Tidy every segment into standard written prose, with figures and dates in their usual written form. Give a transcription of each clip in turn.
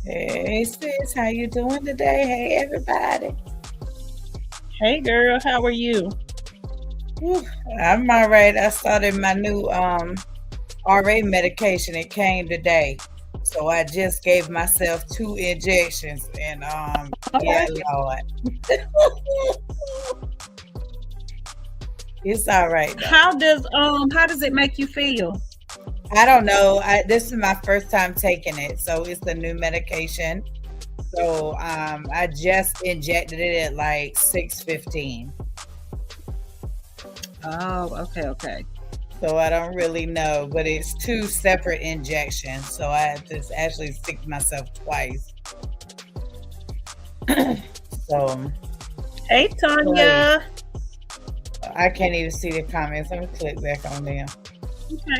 Hey sis, how you doing today? Hey everybody. Hey girl, how are you? Whew, I'm all right. I started my new RA medication. It came today. So I just gave myself 2 injections and yeah, Okay. Lord. It's all right though. How does it make you feel? I don't know. This is my first time taking it, so it's a new medication. So I just injected it at like 6:15. Oh, okay. So I don't really know, but it's 2 separate injections. So I have to actually stick myself twice. So Hey crazy. Tanya. I can't even see the comments. Let me click back on them.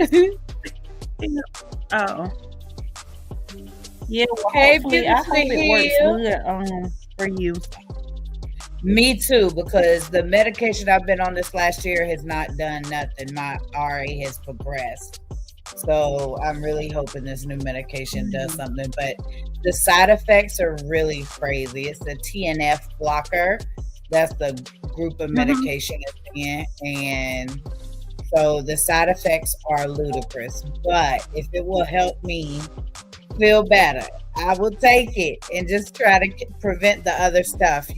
Okay. Oh. Yeah, well Hey, hopefully I beautifully hope it works healed. good for you. Me too, because the medication I've been on this last year has not done nothing. My RA has progressed. So I'm really hoping this new medication does Mhm. something. But the side effects are really crazy. It's the TNF blocker. That's the group of Mhm. medication it's in. And so the side effects are ludicrous. But if it will help me feel better, I will take it and just try to prevent the other stuff.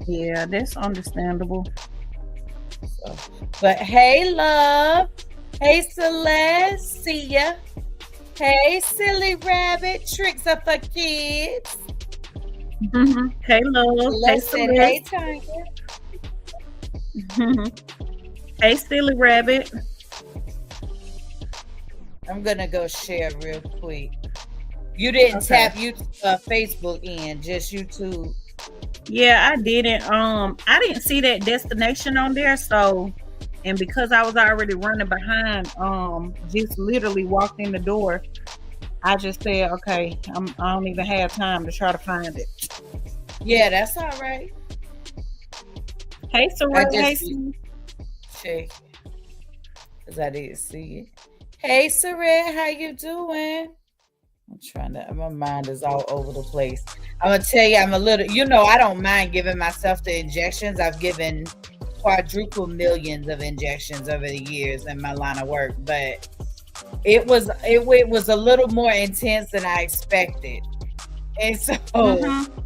Yeah, that's understandable. So, but hey, love. Hey, Celeste. See ya. Hey, silly rabbit. Tricks are for kids. Hey love. Hey Celeste said, hey, Celeste. Tanya. Hey silly rabbit. I'm going to go share real quick. You didn't Okay. tap Facebook in, just YouTube. Yeah, I didn't. I didn't see that destination on there, so and because I was already running behind, just literally walked in the door. I just said, okay, I don't even have time to try to find it. Yeah, that's all right. Hey, I Saray. Hey, just Sue. check because I didn't see it. Hey, Saret, how you doing? I'm trying to. My mind is all over the place. I'm gonna tell you, I'm a little. I don't mind giving myself the injections. I've given quadruple millions of injections over the years in my line of work, but it was a little more intense than I expected, and so Mm-hmm.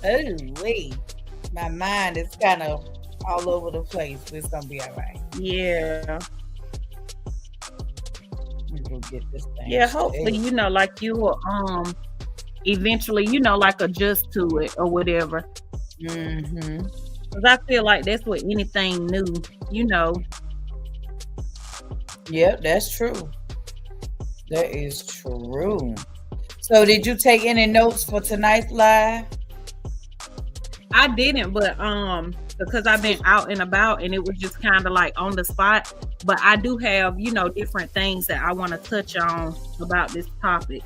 oh wait, my mind is kind of all over the place. But it's gonna be all right. Yeah. Let me go get this thing Yeah. Hopefully, straight. like you will eventually, like adjust to it or whatever. Mm-hmm. Because I feel like that's what anything new, you know. Yep, that's true. That is true. So, did you take any notes for tonight's live? I didn't, but because I've been out and about and it was just kind of like on the spot. But I do have, different things that I want to touch on about this topic.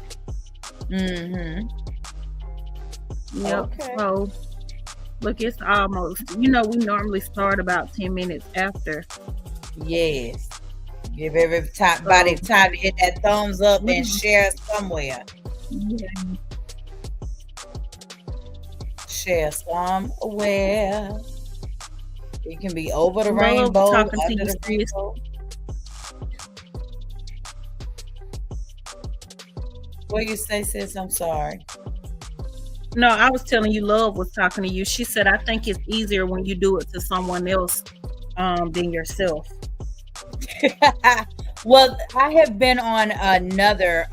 Mm-hmm. Yep. Okay. So look, it's almost, we normally start about 10 minutes after. Yes. Give every body So time to hit that thumbs up and mhm, share somewhere. yeah. Share somewhere. It can be over the Love rainbow, talking to under you, the sis. rainbow. What you say, sis? I'm sorry. No, I was telling you, Love was talking to you. She said, I think it's easier when you do it to someone else than yourself. Well, I have been on another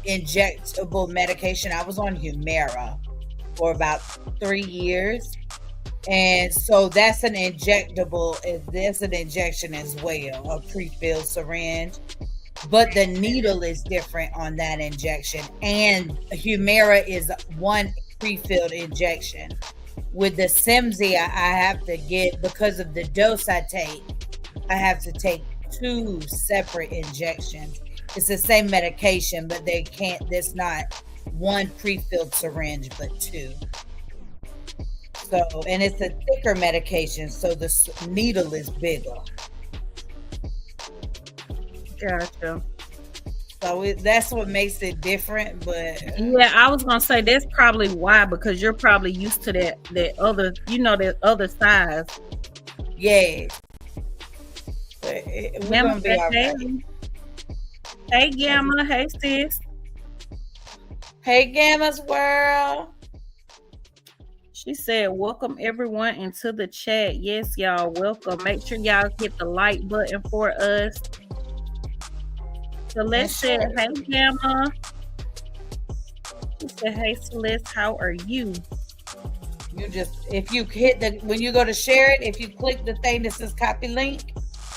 injectable medication. I was on Humira for about 3 years. And so that's an injectable, there's an injection as well, a pre-filled syringe. But the needle is different on that injection. And Humira is one pre-filled injection. With the Simzi, I have to get, because of the dose I take, I have to take 2 separate injections. It's the same medication, but there's not one pre-filled syringe, but two. So, and it's a thicker medication, so the needle is bigger. Gotcha. So that's what makes it different. But Yeah, I was gonna say that's probably why, because you're probably used to that other, that other size. yeah, but we're Gamma gonna be said, all hey, right. hey Gamma, hey sis. Hey, Gamma's world. She said, welcome everyone into the chat. Yes, y'all, welcome. Make sure y'all hit the like button for us. Celeste said, Sure. hey Gamma. She said, hey Celeste, how are you? You just, if you hit when you go to share it, if you click the thing that says copy link,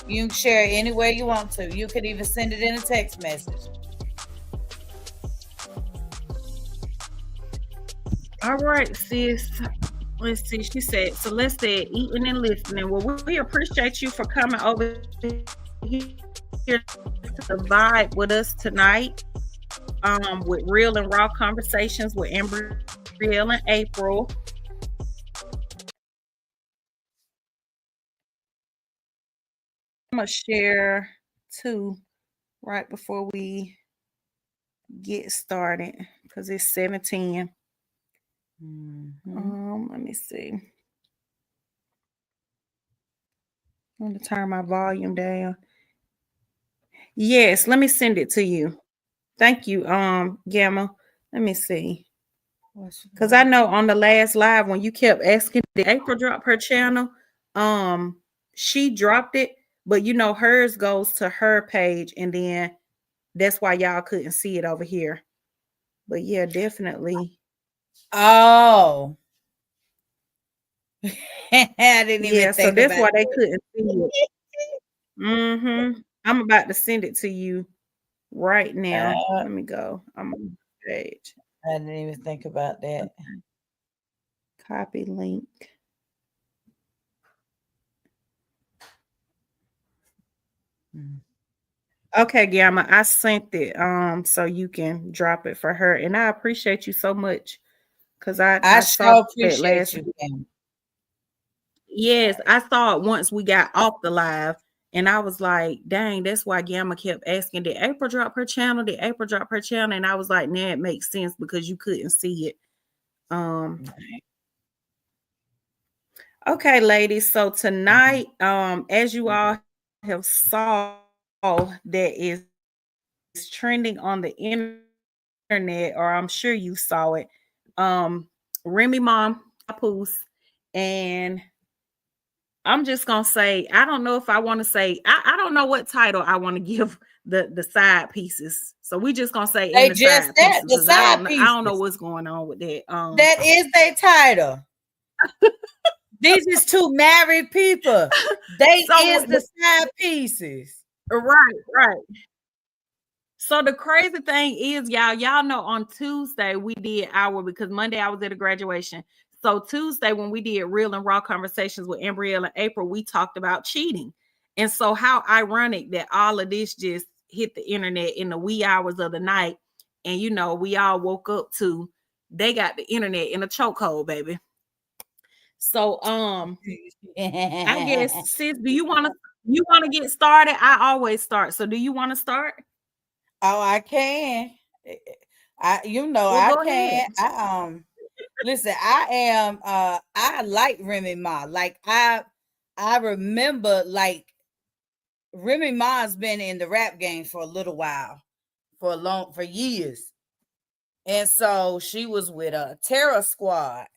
you can share it anywhere you want to. You could even send it in a text message. All right, sis. Let's see. She said, Celeste said, eating and listening. Well, we appreciate you for coming over here to vibe with us tonight. With real and raw conversations with Ambrielle and April. I'm gonna share too right before we get started because it's 7:10. Let me see. I'm gonna turn my volume down. Yes, let me send it to you. Thank you, Gamma. Let me see. Because I know on the last live when you kept asking, did April drop her channel? She dropped it, but hers goes to her page, and then that's why y'all couldn't see it over here. But yeah, definitely. Oh. I didn't even So think that's about why they that. couldn't see it. I'm about to send it to you right now. Let me go. I'm on the page. I didn't even think about that. Copy link. Okay, Gamma, I sent it so you can drop it for her. And I appreciate you so much because I saw sure that appreciate last you, Gamma. Yes, I saw it once we got off the live. And I was like, dang, that's why Gamma kept asking, did April drop her channel? Did April drop her channel? And I was like, nah, it makes sense because you couldn't see it. Okay, ladies. So tonight, as you all have saw, that is trending on the internet, or I'm sure you saw it. Remy mom, Papoose, and I'm just gonna say, I don't know if I want to say, I don't know what title I want to give the side pieces. So we just gonna say in the side pieces because I don't know what's going on with that. That is their title. These is two married people. They is the side pieces. Right. So the crazy thing is, y'all know on Tuesday we did because Monday I was at a graduation. So Tuesday when we did real and raw conversations with Ambrielle and April, we talked about cheating. And so how ironic that all of this just hit the internet in the wee hours of the night. And we all woke up to they got the internet in a chokehold, baby. So I guess sis, do you want to get started? I always start. So do you want to start? Oh, I can. I Go can. ahead. Listen, I like Remy Ma. Like I remember like Remy Ma's been in the rap game for a little while, for years. And so she was with a Terror Squad.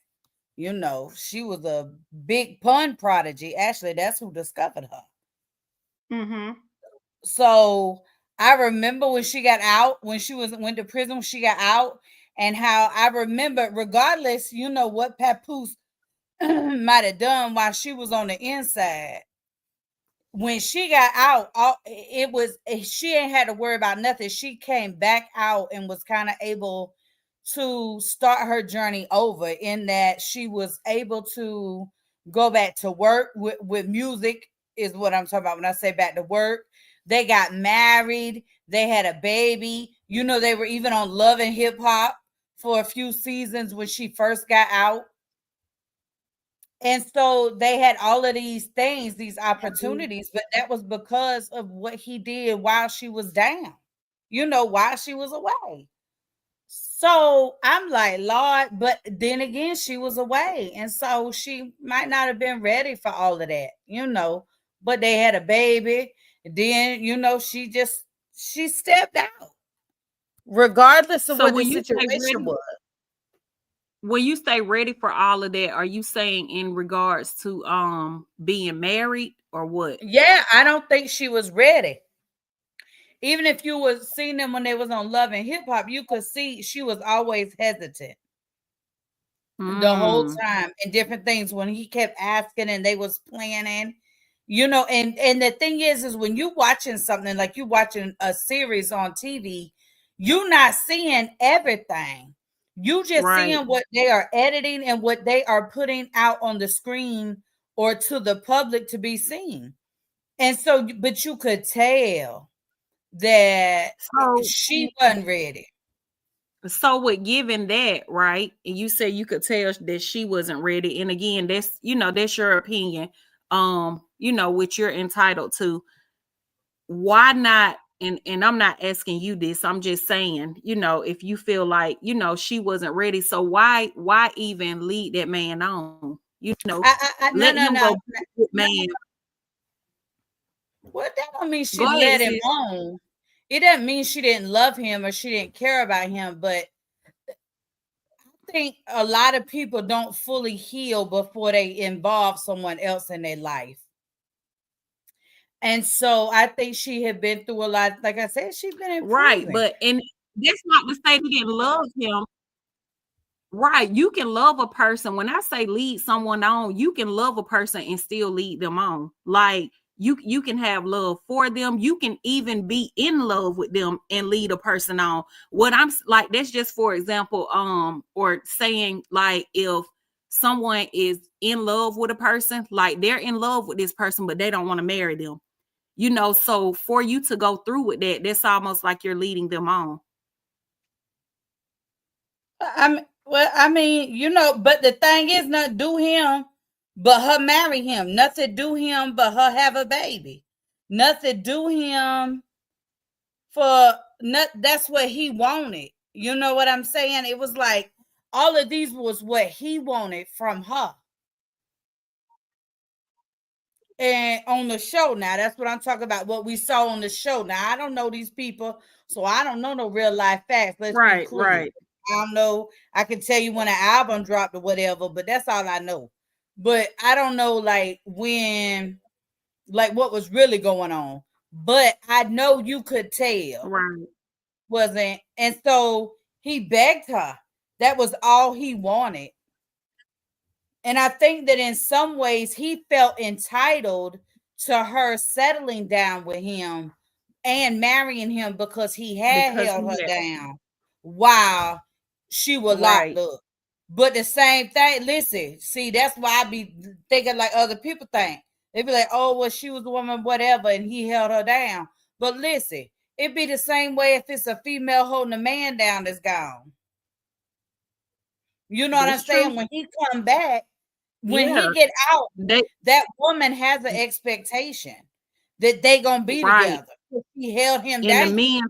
She was a big pun prodigy. Actually, that's who discovered her. So I remember when she got out, when she went to prison, when she got out, and how I remember, regardless, what Papoose might have done while she was on the inside. When she got out, she ain't had to worry about nothing. She came back out and was kind of able to start her journey over, in that she was able to go back to work with music, is what I'm talking about when I say back to work. They got married, they had a baby. They were even on Love and Hip Hop for a few seasons when she first got out. And so they had all of these things, these opportunities, but that was because of what he did while she was down. while she was away. So I'm like, Lord, but then again, she was away. And so she might not have been ready for all of that. But they had a baby. Then, she stepped out, regardless of So what the situation was. when you say ready for all of that, are you saying in regards to being married or what? Yeah, I don't think she was ready. Even if you was seeing them when they was on Love and Hip Hop, you could see she was always hesitant the whole Mm, time and different things when he kept asking and they was planning. And the thing is when you watching something like you watching a series on TV, you're not seeing everything. You just right. seeing what they are editing and what they are putting out on the screen or to the public to be seen. And so, but you could tell that So she wasn't ready. with giving that, right? And you say you could tell that she wasn't ready. And again, that's your opinion. Which you're entitled to. Why not? And I'm not asking you this. I'm just saying, if you feel like, she wasn't ready, so why even lead that man on? No, Let no, him no. go with man. Well, that don't mean she Go ahead, let him sis. on. It doesn't mean she didn't love him or she didn't care about him, but I think a lot of people don't fully heal before they involve someone else in their life. And so I think she had been through a lot. Like I said, she's been Right, improving. but and that's not to say they didn't love him. Right. You can love a person. When I say lead someone on, you can love a person and still lead them on. Like you can have love for them. You can even be in love with them and lead a person on. What I'm like, that's just for example, or saying like if someone is in love with a person, like they're in love with this person, but they don't want to marry them. So for you to go through with that, that's almost like you're leading them on. But the thing is, not do him, but her marry him. Nothing do him, but her have a baby. Nothing do him for not. That's what he wanted. You know what I'm saying? It was like all of these was what he wanted from her. And on the show now, that's what I'm talking about. What we saw on the show. Now I don't know these people, so I don't know no real life facts. Let's be Right, clear. right. I don't know. I can tell you when an album dropped or whatever, but that's all I know. But I don't know like when, like what was really going on. But I know you could tell, Right. wasn't. And so he begged her. That was all he wanted. And I think that in some ways he felt entitled to her settling down with him and marrying him because he had Because held he her had down while she was locked right. up. But the same thing, listen, see, that's why I be thinking like other people think. They be like, oh, well, she was a woman, whatever, and he held her down. But listen, it be the same way if it's a female holding a man down that's gone. You know what I'm That's true. saying? When he come back, when Yeah. he get out, They that woman has an expectation that they gonna be right. together. He held him And the down. men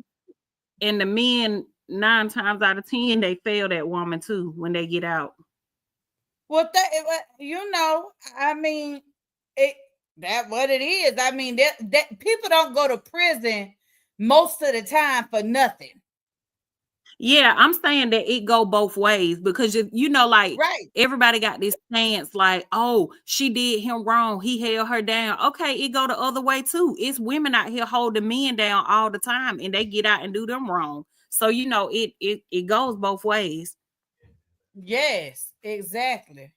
and the men 9 times out of 10 they fail that woman too when they get out. Well, I mean, it that what it is. I mean, that people don't go to prison most of the time for nothing. Yeah, I'm saying that it go both ways because if like Right. everybody got this stance like, oh, she did him wrong. He held her down. Okay, it go the other way too. It's women out here holding men down all the time and they get out and do them wrong. So it goes both ways. Yes, exactly.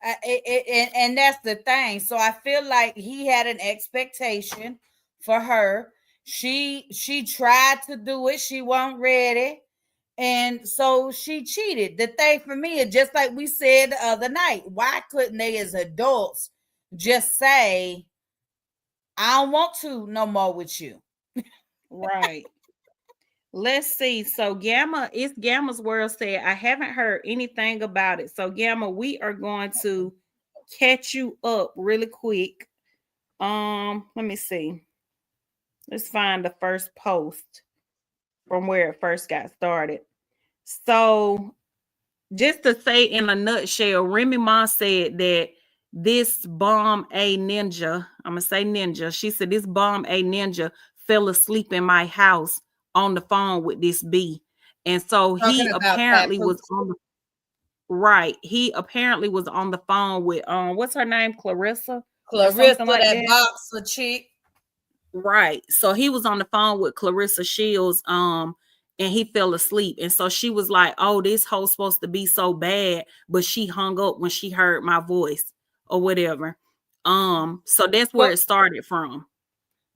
And that's the thing. So I feel like he had an expectation for her. She tried to do it. She wasn't ready. And so she cheated. The thing for me is just like we said the other night. Why couldn't they as adults just say, I don't want to no more with you? Right. Let's see. So it's Gamma's World said, I haven't heard anything about it. So Gamma, we are going to catch you up really quick. Let me see. Let's find the first post. from where it first got started. So just to say in a nutshell, Remy Ma said that this bomb a ninja, I'm gonna say ninja. She said this bomb a ninja fell asleep in my house on the phone with this B. And so Talking he about apparently was Papoose. on the right. He apparently was on the phone with what's her name? Clarissa or something Clarissa, like that that. boxer chick. Right. So he was on the phone with Clarissa Shields, and he fell asleep. And so she was like, "Oh, this hoe's supposed to be so bad," but she hung up when she heard my voice or whatever. So that's where But it started from.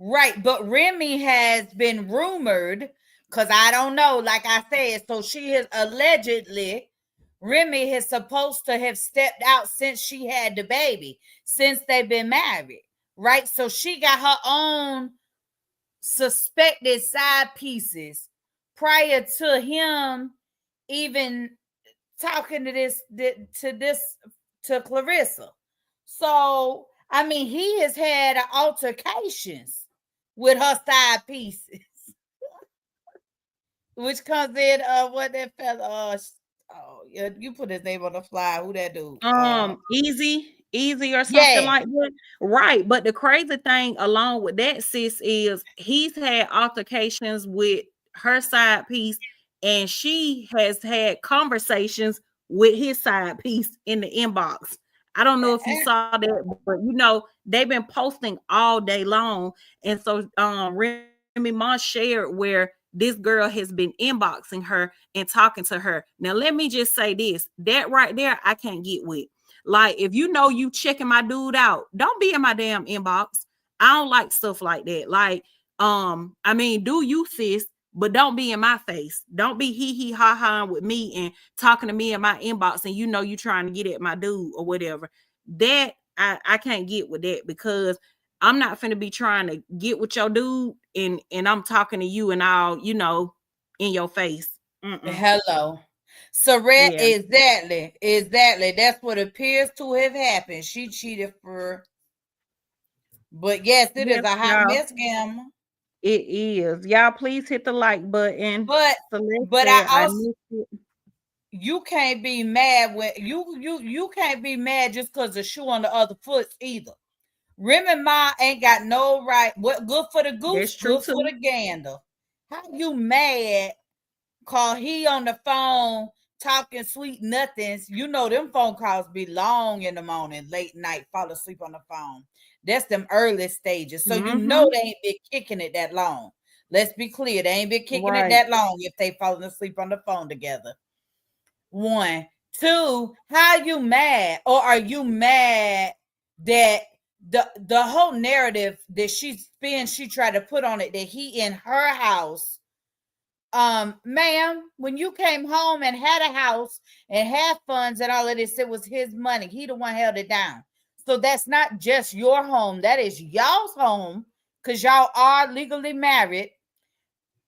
right, but Remy has been rumored, because I don't know, like I said, so she has allegedly, Remy is supposed to have stepped out since she had the baby, since they've been married, right? So she got her own suspected side pieces prior to him even talking to this to Clarissa. So I mean, he has had altercations with her side pieces, which comes in what that fella oh yeah, you put his name on the fly. Who that dude? Easy or something Yeah. like that. Right. But the crazy thing along with that, sis, is he's had altercations with her side piece, and she has had conversations with his side piece in the inbox. I don't know if you saw that, but they've been posting all day long. And so Remy Ma shared where this girl has been inboxing her and talking to her. Now let me just say this, that right there I can't get with. Like, if you checking my dude out, don't be in my damn inbox. I don't like stuff like that. Like, I mean, do you, sis, but don't be in my face. Don't be hee ha ha with me and talking to me in my inbox, and you trying to get at my dude or whatever. That I can't get with that, because I'm not finna be trying to get with your dude and I'm talking to you and all, in your face. Mm-mm. Hello. Saret, Yeah. exactly. That's what appears to have happened. She cheated for, but yes, it is Yes, a hot y'all. mess, Gamma. It is. Y'all please hit the like button. But Celeste but I said I also, missed it. you can't be mad when you can't be mad just because the shoe on the other foot either. Remy Ma ain't got no right. What good for the goose, That's true good for too. the gander. How you mad? Call he on the phone talking sweet nothings. You know them phone calls be long in the morning, late night, fall asleep on the phone. That's them early stages. So you know Mm-hmm. they ain't been kicking it that long. Let's be clear, they ain't been kicking it Right. that long if they falling asleep on the phone together. One. Two, how you mad? Or are you mad that the whole narrative that she tried to put on it that he in her house, ma'am, when you came home and had a house and had funds and all of this, it was his money. He the one held it down. So that's not just your home, that is y'all's home, because y'all are legally married.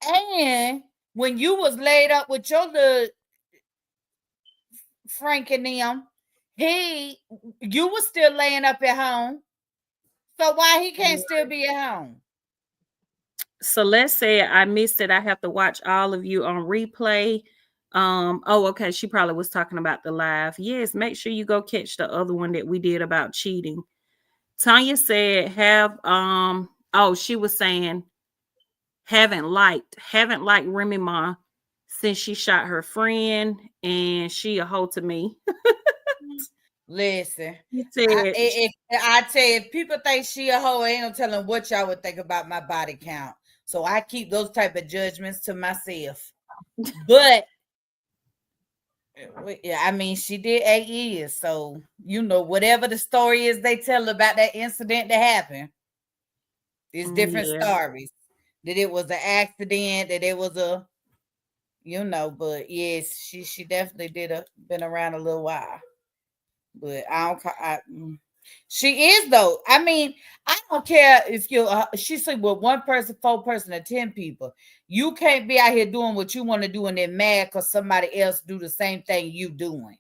And when you was laid up with your little Frank and them, you was still laying up at home. So why he can't still be at home? Celeste said I missed it. I have to watch all of you on replay. Oh, okay. She probably was talking about the live. Yes, make sure you go catch the other one that we did about cheating. Tanya said she was saying haven't liked Remy Ma since she shot her friend, and she a hoe to me. Listen, He said, I tell you, if people think she a hoe, ain't no telling what y'all would think about my body count. So I keep those type of judgments to myself. But yeah, I mean, she did 8 years, so whatever the story is they tell about that incident that happened, it's different yeah, stories. That it was an accident, that it was but yes, she definitely been around a little while. But I don't. She is though. I mean, I don't care if she sleep with one person, 4 person, or 10 people. You can't be out here doing what you want to do and then mad because somebody else do the same thing you doing.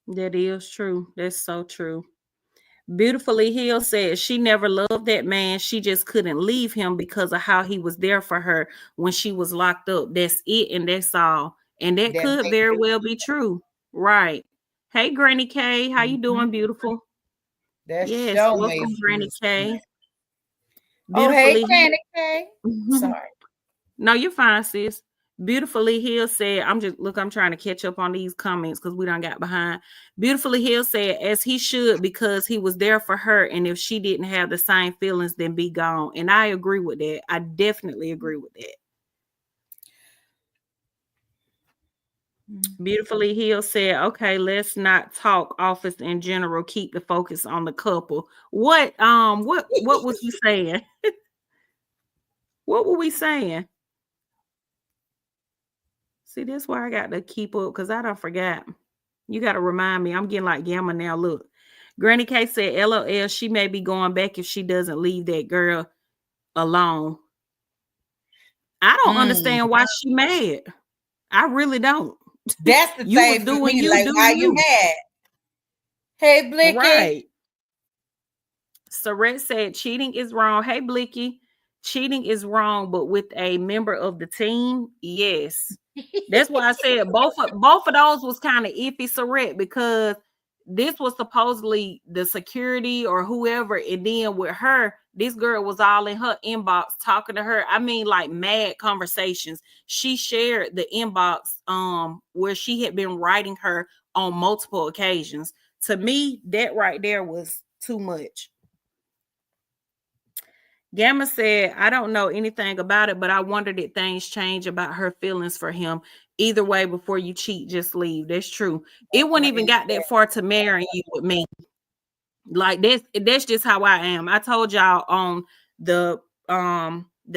that is true. That's so true. Beautifully Hill said she never loved that man. She just couldn't leave him because of how he was there for her when she was locked up. That's it, and that's all. And that That could makes very it. well be true. Right. Hey, Granny K, how you Mhm. doing, beautiful? That Yes, show made welcome, some Granny K. sense. Oh, hey, Beautifully Granny K. Hill. Sorry. No, you're fine, sis. Beautifully Hill said, I'm trying to catch up on these comments because we done got behind. Beautifully Hill said, as he should, because he was there for her. And if she didn't have the same feelings, then be gone. And I agree with that. I definitely agree with that. Beautifully Hill said, okay, let's not talk office in general. Keep the focus on the couple. What was you saying? What were we saying? See, that's why I got to keep up because I don't forget. You got to remind me. I'm getting like Gamma now. Look, Granny K said, LOL, she may be going back if she doesn't leave that girl alone. I don't Mm. understand why she mad. I really don't. That's the You was thing for doing me. you, Like, do why you you. mad? Hey, Blicky. Right. Saret said cheating is wrong. Hey, Blicky, cheating is wrong, but with a member of the team, yes. That's why I said both of those was kind of iffy, Saret, because this was supposedly the security or whoever, and then with her, this girl was all in her inbox talking to her. I mean, like mad conversations. She shared the inbox where she had been writing her on multiple occasions. To me, that right there was too much. Gamma said, I don't know anything about it, but I wonder did things change about her feelings for him. Either way, before you cheat, just leave. That's true. It wouldn't even got that far to marrying you with me. Like that's just how I am. I told y'all on the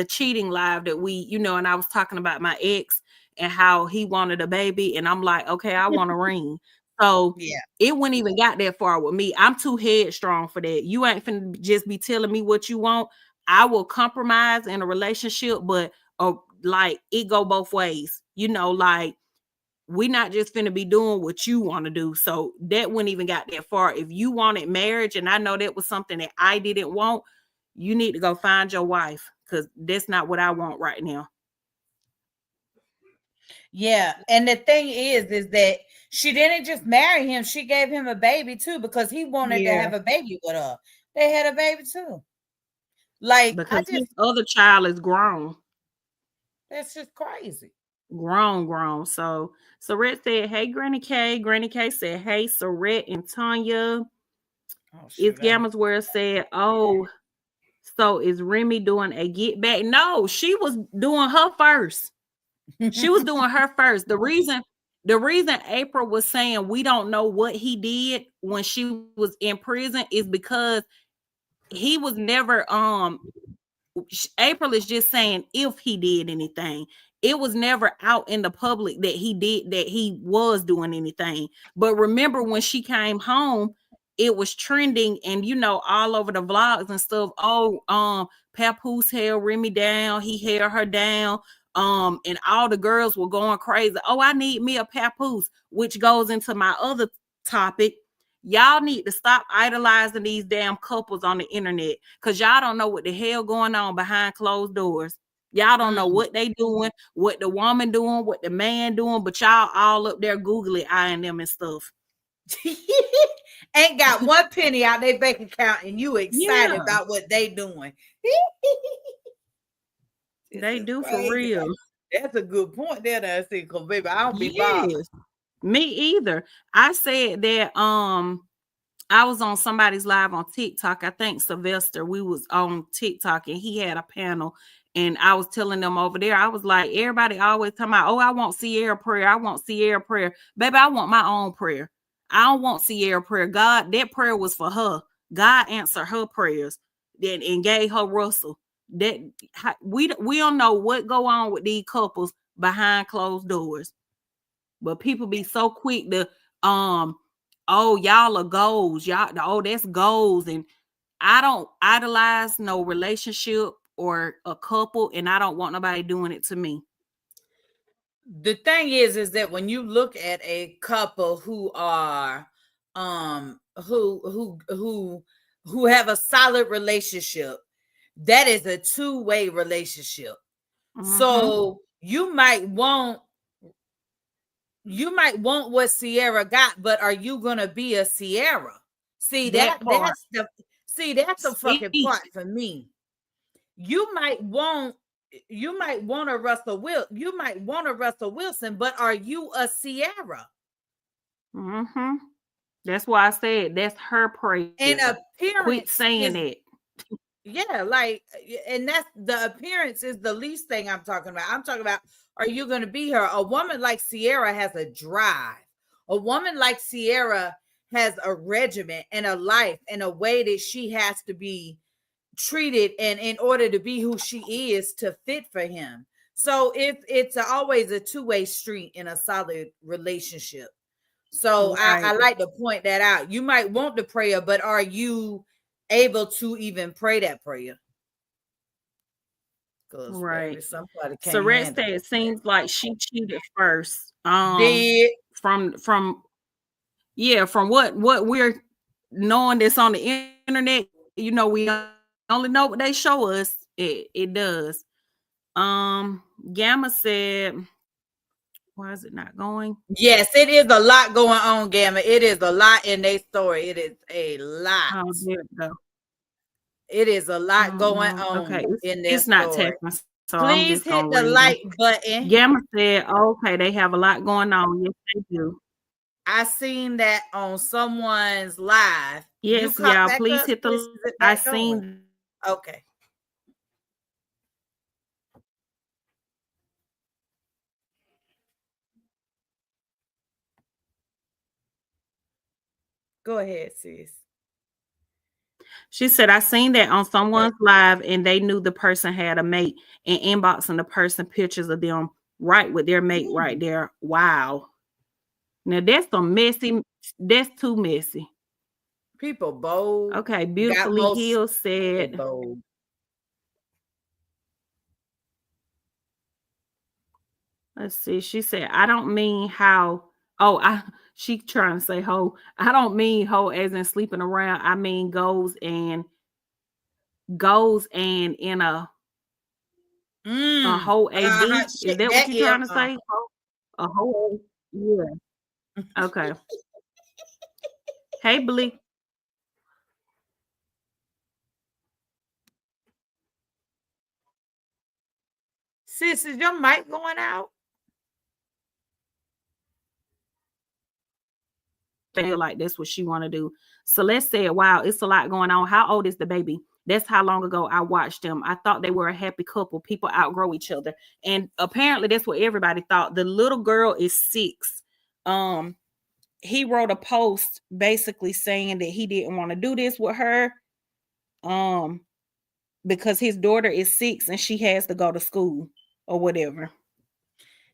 cheating live that we, and I was talking about my ex and how he wanted a baby, and I'm like, okay, I want a ring. So Yeah. it wouldn't even got that far with me. I'm too headstrong for that. You ain't finna just be telling me what you want. I will compromise in a relationship, but like it go both ways. Like we not just finna be doing what you want to do. So that wouldn't even got that far. If you wanted marriage, and I know that was something that I didn't want, you need to go find your wife because that's not what I want right now. Yeah. And the thing is that she didn't just marry him, she gave him a baby too because he wanted to Yeah, have a baby with her. They had a baby too. Like, I because his just, other child is grown, that's just crazy. grown. So Saret said, "Hey, Granny K." Granny K said, "Hey, Saret and Tanya." Oh, It's shoot. Gamma's where said, "Oh, so is Remy doing a get back?" No, she was doing her first. She was doing her first. The reason April was saying we don't know what he did when she was in prison is because he was never April is just saying if he did anything. It was never out in the public that he was doing anything. But remember when she came home, it was trending and all over the vlogs and stuff. Oh, Papoose held Remy down, he held her down. And all the girls were going crazy. Oh, I need me a Papoose, which goes into my other topic. Y'all need to stop idolizing these damn couples on the internet because y'all don't know what the hell going on behind closed doors. Y'all don't know Mm. what they doing, what the woman doing, what the man doing, but y'all all up there googly eyeing them and stuff. Ain't got one penny out their bank account and you excited Yeah, about what they doing. This they is do for crazy. real. That's a good point there that I see, because baby, I don't be bothered. Yes, me either. I said that I was on somebody's live on TikTok. I think Sylvester, we was on TikTok and he had a panel and I was telling them over there, I was like, everybody always talking about, oh, I want Sierra prayer. I want Sierra prayer. Baby, I want my own prayer. I don't want Sierra prayer. God, that prayer was for her. God answered her prayers and gave her Russell. That we don't know what go on with these couples behind closed doors. But people be so quick to oh, y'all are goals. Y'all, oh, that's goals. And I don't idolize no relationship or a couple, and I don't want nobody doing it to me. The thing is that when you look at a couple who are who who have a solid relationship, that is a two-way relationship. So you might want what Sierra got, but are you gonna be a Sierra? See, That part. that's the fucking Speak. part for me. You might want a Russell Wilson, but are you a Sierra? That's why I said that's her prayer. And Quit appearance saying is, it. yeah, like, and that's the appearance is the least thing I'm talking about. I'm talking about, are you going to be her? A woman like Sierra has a drive. A woman like Sierra has a regiment and a life and a way that she has to be treated, and in order to be who she is, to fit for him. So if it's always a two-way street in a solid relationship. So I like to point that out. You might want the prayer, but are you able to even pray that prayer? Because baby, somebody can't Sarette handle said it. it seems like she cheated first. Did From what we're knowing that's on the internet, we only know what they show us. It does. Gamma said, why is it not going? Yes, it is a lot going on, Gamma. It is a lot in their story. It is a lot. Oh, there it go. It is a lot going on Okay, in their it's not story. texting, so I'm Please just hit gonna the read like them. button. Gamma said, okay, they have a lot going on. Yes, they do. I seen that on someone's live. You Yes, caught y'all, back please up? hit Is the. it I back going? seen. Okay. Go ahead, sis. She said, I seen that on someone's live and they knew the person had a mate and inboxing the person pictures of them right with their mate right there. Wow. Now that's that's too messy. People bold. Okay, Beautifully Healed said, bold. Let's see. She said, I don't mean how, she trying to say hoe. I don't mean hoe as in sleeping around. I mean goes and in a whole AD. Is that what you're trying to say? A whole, yeah. Okay. Hey, Bleak. Sis, is your mic going out? Feel like that's what she want to do. Celeste said, wow, it's a lot going on. How old is the baby? That's how long ago I watched them. I thought they were a happy couple. People outgrow each other. And apparently that's what everybody thought. The little girl is 6. He wrote a post basically saying that he didn't want to do this with her. Because his daughter is 6 and she has to go to school or whatever.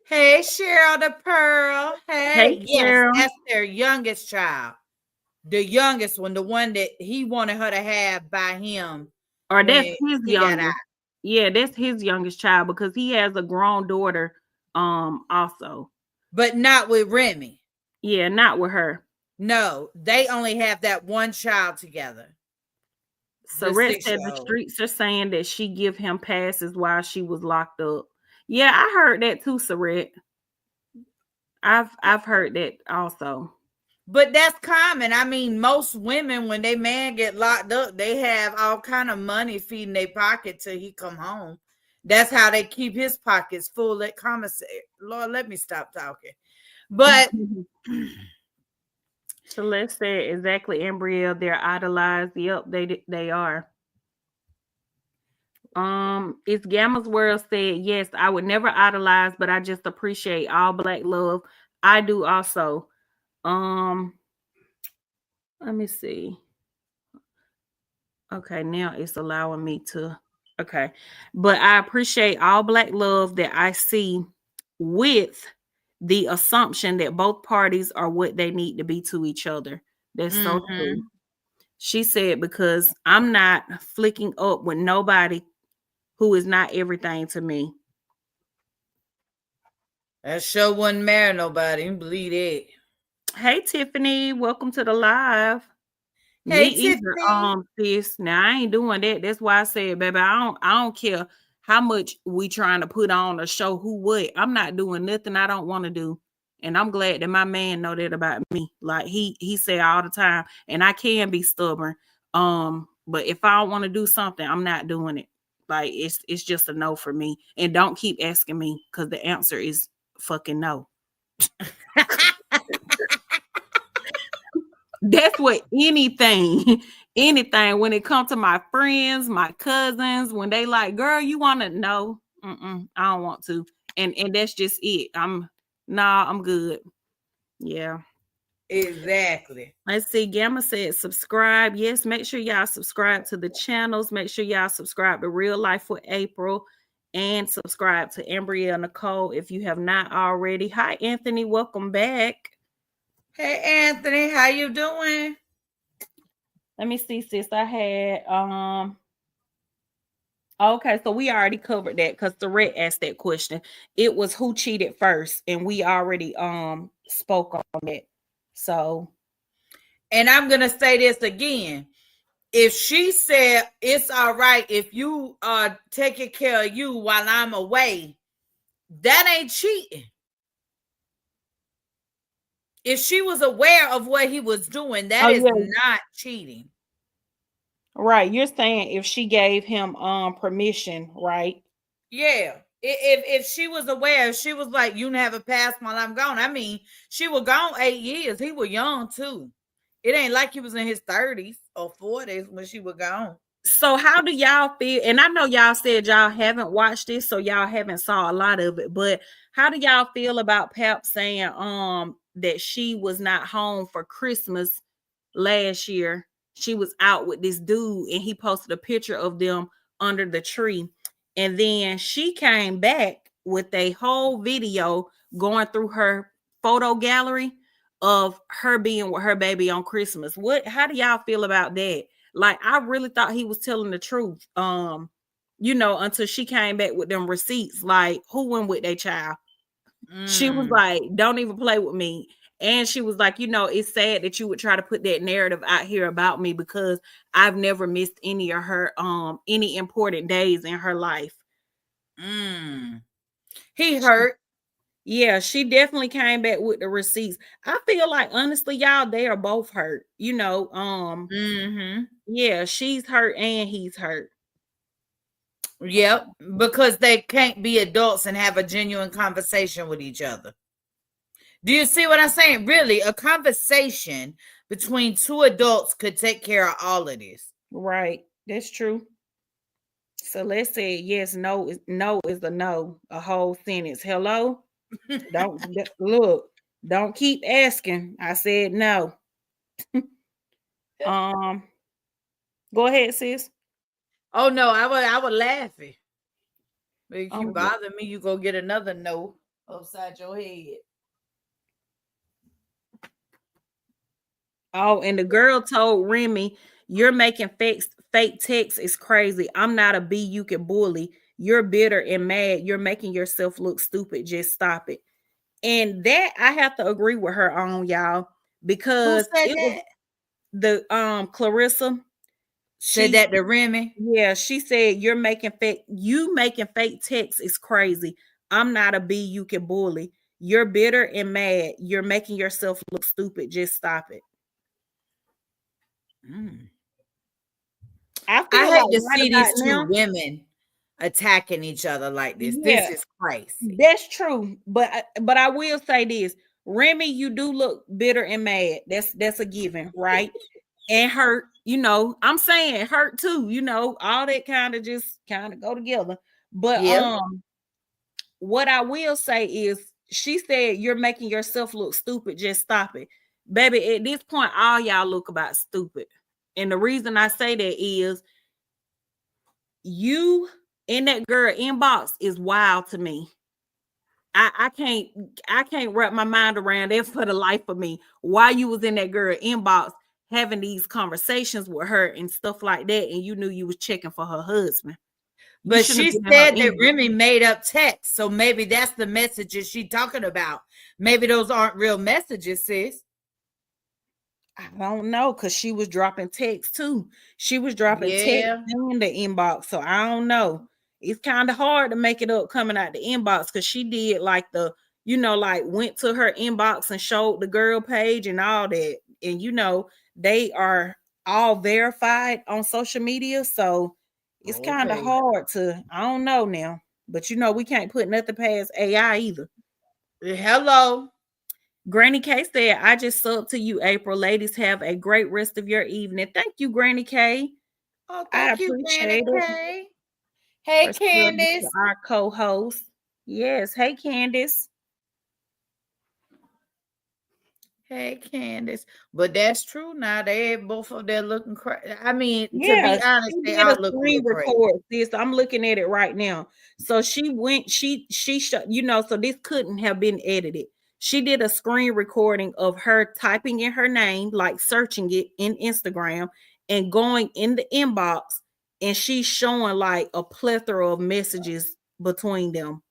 Hey, Cheryl the Pearl. Hey, yes, Cheryl. that's their youngest child. The youngest one, the one that he wanted her to have by him. Or that's his youngest. Yeah, that's his youngest child because he has a grown daughter also. But not with Remy. Yeah, not with her. No, they only have that one child together. Sarette said the streets are saying that she give him passes while she was locked up. Yeah, I heard that too, Sarette. I've heard that also. But that's common. I mean, most women, when they man get locked up, they have all kind of money feeding their pocket till he come home. That's how they keep his pockets full at commissary. Lord, let me stop talking. But Celeste said exactly, Embrielle, they're idolized. Yep, they are. It's Gamma's World said, yes, I would never idolize, but I just appreciate all Black love. I do also. Let me see. Okay, now it's allowing me to. Okay, but I appreciate all Black love that I see with the assumption that both parties are what they need to be to each other. That's so true. She said, because I'm not flicking up with nobody who is not everything to me. That sure wouldn't marry nobody. You believe it. Hey, Tiffany, welcome to the live. Me Hey, either, Tiffany. sis. Now I ain't doing that. That's why I said, baby, I don't care how much we trying to put on or show who what. I'm not doing nothing I don't want to do. And I'm glad that my man know that about me. Like he say all the time, and I can be stubborn. But if I don't want to do something, I'm not doing it. Like it's just a no for me. And don't keep asking me because the answer is fucking no. That's what anything, anything when it comes to my friends, my cousins, when they like, girl, you want to know? I don't want to. And that's just it. I'm good. Yeah. Exactly. Let's see. Gamma said subscribe. Yes, make sure y'all subscribe to the channels. Make sure y'all subscribe to Real Life with April and subscribe to Ambria Nicole if you have not already. Hi, Anthony. Welcome back. Hey, Anthony, how you doing? Let me see, sis. I had okay, so we already covered that because Tourette asked that question. It was who cheated first, and we already spoke on that. So, And I'm gonna say this again. If she said it's all right if you are taking care of you while I'm away, that ain't cheating. If she was aware of what he was doing, that oh is yeah, not cheating. right. You're saying if she gave him permission, right? Yeah. If she was aware, if she was like, you never pass while I'm gone. I mean, she was gone 8 years. He was young too. It ain't like he was in his 30s or 40s when she was gone. So how do y'all feel? And I know y'all said y'all haven't watched this, so y'all haven't saw a lot of it. But how do y'all feel about Pap saying that she was not home for Christmas last year? She was out with this dude, and he posted a picture of them under the tree. And then she came back with a whole video going through her photo gallery of her being with her baby on Christmas. How do y'all feel about that? Like, I really thought he was telling the truth. Until she came back with them receipts. Like, who went with their child? She was like, don't even play with me. And she was like, it's sad that you would try to put that narrative out here about me because I've never missed any of her any important days in her life. He hurt. Yeah, she definitely came back with the receipts. I feel like honestly, y'all, they are both hurt. Yeah, she's hurt and he's hurt. Yep, because they can't be adults and have a genuine conversation with each other. Do you see what I'm saying? Really, a conversation between two adults could take care of all of this. Right. That's true. So let's say yes, no is a no, a whole sentence. Hello? Don't look, don't keep asking. I said no. Go ahead, sis. Oh no, I would laugh. If you Oh, bother me, you go get another no upside your head. oh, and the girl told Remy, you're making fake texts is crazy. I'm not a B you can bully. You're bitter and mad. You're making yourself look stupid. Just stop it. And that I have to agree with her on, y'all, Who because said it was that? the Clarissa. Said She that to Remy? Yeah, she said you making fake texts is crazy. I'm not a B you can bully. You're bitter and mad. You're making yourself look stupid. Just stop it. I I feel like hate to right see about these two now. women attacking each other like this. This Yeah, is crazy. that's true. But I will say this. Remy, you do look bitter and mad. That's a given, right? And hurt, I'm saying hurt too, all that kind of go together. But Yep. what I will say is she said you're making yourself look stupid, just stop it. Baby, at this point, all y'all look about stupid. And the reason I say that is you in that girl inbox is wild to me. I can't wrap my mind around it for the life of me. Why you was in that girl inbox having these conversations with her and stuff like that, and you knew you was checking for her husband. You But shouldn't she have been in her said that inbox. Remy made up text. So maybe that's the messages she talking about. Maybe those aren't real messages, sis. I don't know, because she was dropping text too. She was dropping text Yeah. in the inbox. So I don't know. It's kind of hard to make it up coming out the inbox because she did like like went to her inbox and showed the girl page and all that. And they are all verified on social media. So it's kind of Okay. hard I don't know now. But we can't put nothing past AI either. Hello. Granny K said, I just subbed to you, April. Ladies, have a great rest of your evening. Thank you, Granny K. Oh, I thank you, Granny appreciate it K. for Hey, subbing to Candace. our co-host. Yes. Hey, Candace. Hey, Candace. But that's true now. They both of them looking crazy. I mean, to Yeah, be honest, she they did a all look a screen little crazy. record. Sis, I'm looking at it right now. So she went, so this couldn't have been edited. She did a screen recording of her typing in her name, like searching it in Instagram and going in the inbox, and she's showing like a plethora of messages between them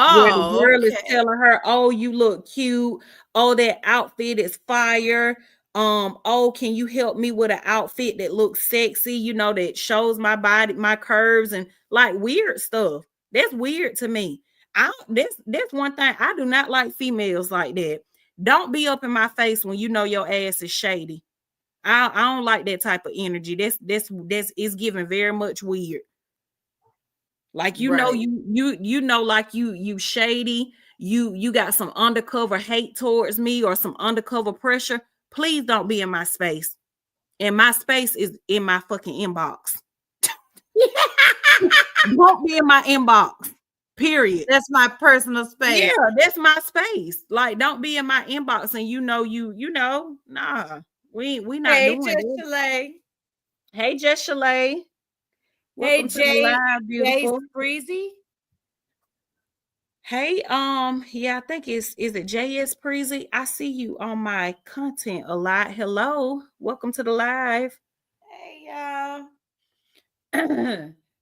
where the Oh, girl is okay. telling her, "Oh, you look cute. Oh, that outfit is fire. Oh, can you help me with an outfit that looks sexy, that shows my body, my curves, and like weird stuff." That's weird to me. That's one thing I do not like females like that. Don't be up in my face when you know your ass is shady. I don't like that type of energy. That's is giving very much weird. Like Right. like you shady, you got some undercover hate towards me or some undercover pressure. Please don't be in my space. And my space is in my fucking inbox. Don't be in my inbox. Period. That's my personal Yeah, space. that's my space. Like, don't be in my inbox and nah. We not Hey, doing Just this. Chalet. Hey, Jess Chalet. Hey, Welcome to the live, Jay beautiful. Breezy. Hey, yeah, I think is it JS Preezy? I see you on my content a lot. Hello, welcome to the live. Hey, y'all.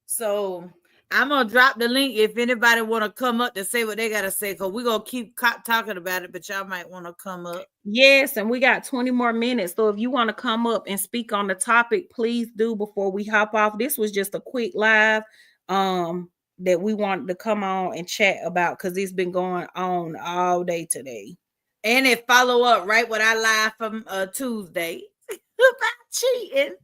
So I'm gonna drop the link if anybody want to come up to say what they gotta say, because we're gonna keep talking about it, but y'all might want to come up. Yes, and we got 20 more minutes. So if you want to come up and speak on the topic, please do before we hop off. This was just a quick live that we wanted to come on and chat about because it's been going on all day today. And it follow up right when I live from Tuesday about cheating.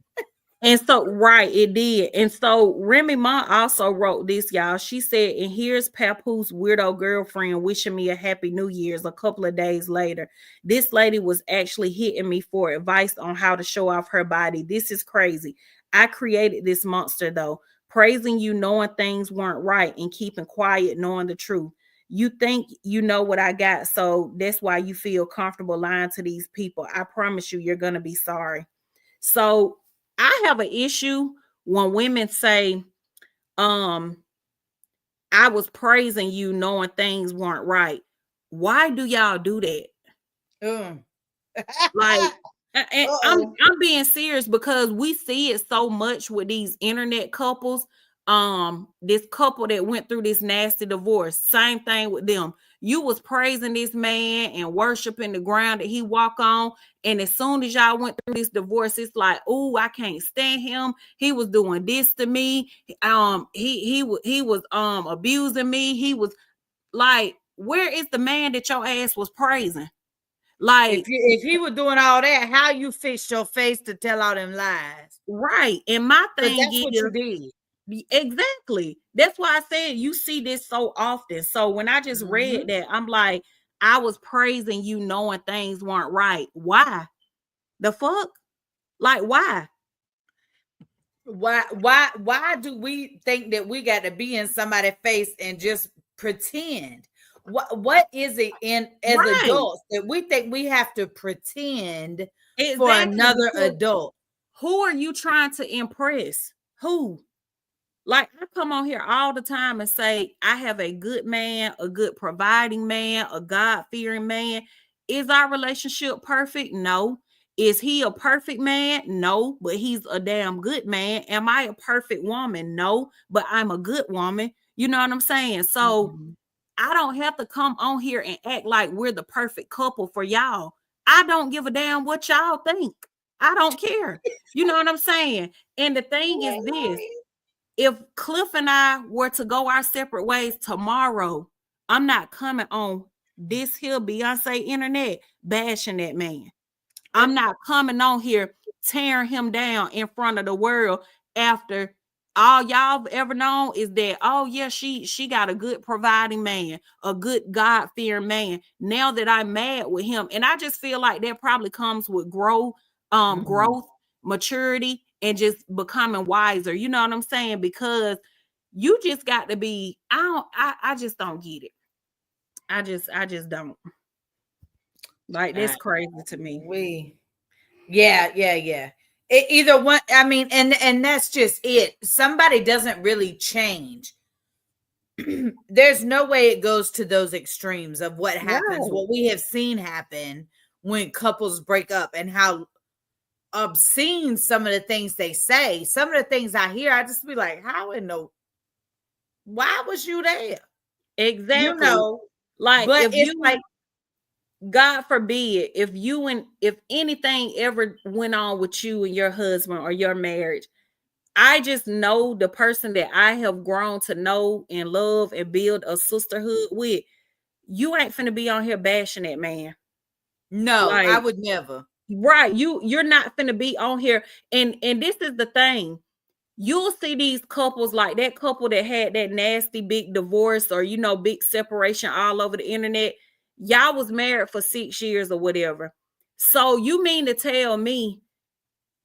And so, right, it did. And so, Remy Ma also wrote this, y'all. She said, and here's Papoose weirdo girlfriend wishing me a happy New Year's a couple of days later. This lady was actually hitting me for advice on how to show off her body. This is crazy. I created this monster, though, praising you, knowing things weren't right, and keeping quiet, knowing the truth. You think you know what I got, so that's why you feel comfortable lying to these people. I promise you, you're going to be sorry. So, I have an issue when women say, um, I was praising you knowing things weren't right. Why do y'all do that? Mm. Like, and Uh-oh. I'm being serious because we see it so much with these internet couples. This couple that went through this nasty divorce, same thing with them. You was praising this man and worshiping the ground that he walk on, and as soon as y'all went through this divorce, it's like, oh, I can't stand him. He was doing this to me. He was abusing me. He was like, where is the man that your ass was praising? Like, If he was doing all that, how you fix your face to tell all them lies? right. And my Because thing that's what you is, did. exactly. That's why I said you see this so often. So when I just read Mm-hmm. that, I'm like, I was praising you knowing things weren't right. Why? The fuck? Like, why? Why do we think that we got to be in somebody's face and just pretend? What is it in as Right. adults that we think we have to pretend for Exactly. another Because adult? who are you trying to impress? Who? Like, I come on here all the time and say, I have a good man, a good providing man, a God-fearing man. Is our relationship perfect? No. Is he a perfect man? No, but he's a damn good man. Am I a perfect woman? No, but I'm a good woman. You know what I'm saying? So Mhm. I don't have to come on here and act like we're the perfect couple for y'all. I don't give a damn what y'all think. I don't care. You know what I'm saying? And the thing is this, if Cliff and I were to go our separate ways tomorrow, I'm not coming on this here Beyonce internet bashing that man. I'm not coming on here tearing him down in front of the world after all y'all ever known is that, oh yeah, she got a good providing man, a good God-fearing man. Now that I'm mad with him, and I just feel like that probably comes with growth, maturity, and just becoming wiser. You know what I'm saying? Because you just got to be, I just don't get it. I just don't. Like, that's crazy to me. Yeah. Either one. I mean, and that's just it. Somebody doesn't really change. There's no way it goes to those extremes of what happens, Right. what we have seen happen when couples break up, and how obscene some of the things they say. Some of the things I hear, I just be like, how in the, why was you there? Exactly. You know, like but if it's you, like, God forbid, if anything ever went on with you and your husband or your marriage, I just know the person that I have grown to know and love and build a sisterhood with, you ain't finna be on here bashing that man. no, I Like, would never. right, you're not finna be on here. And this is the thing. You'll see these couples, like that couple that had that nasty big divorce or big separation all over the internet. Y'all was married for 6 years or whatever. So you mean to tell me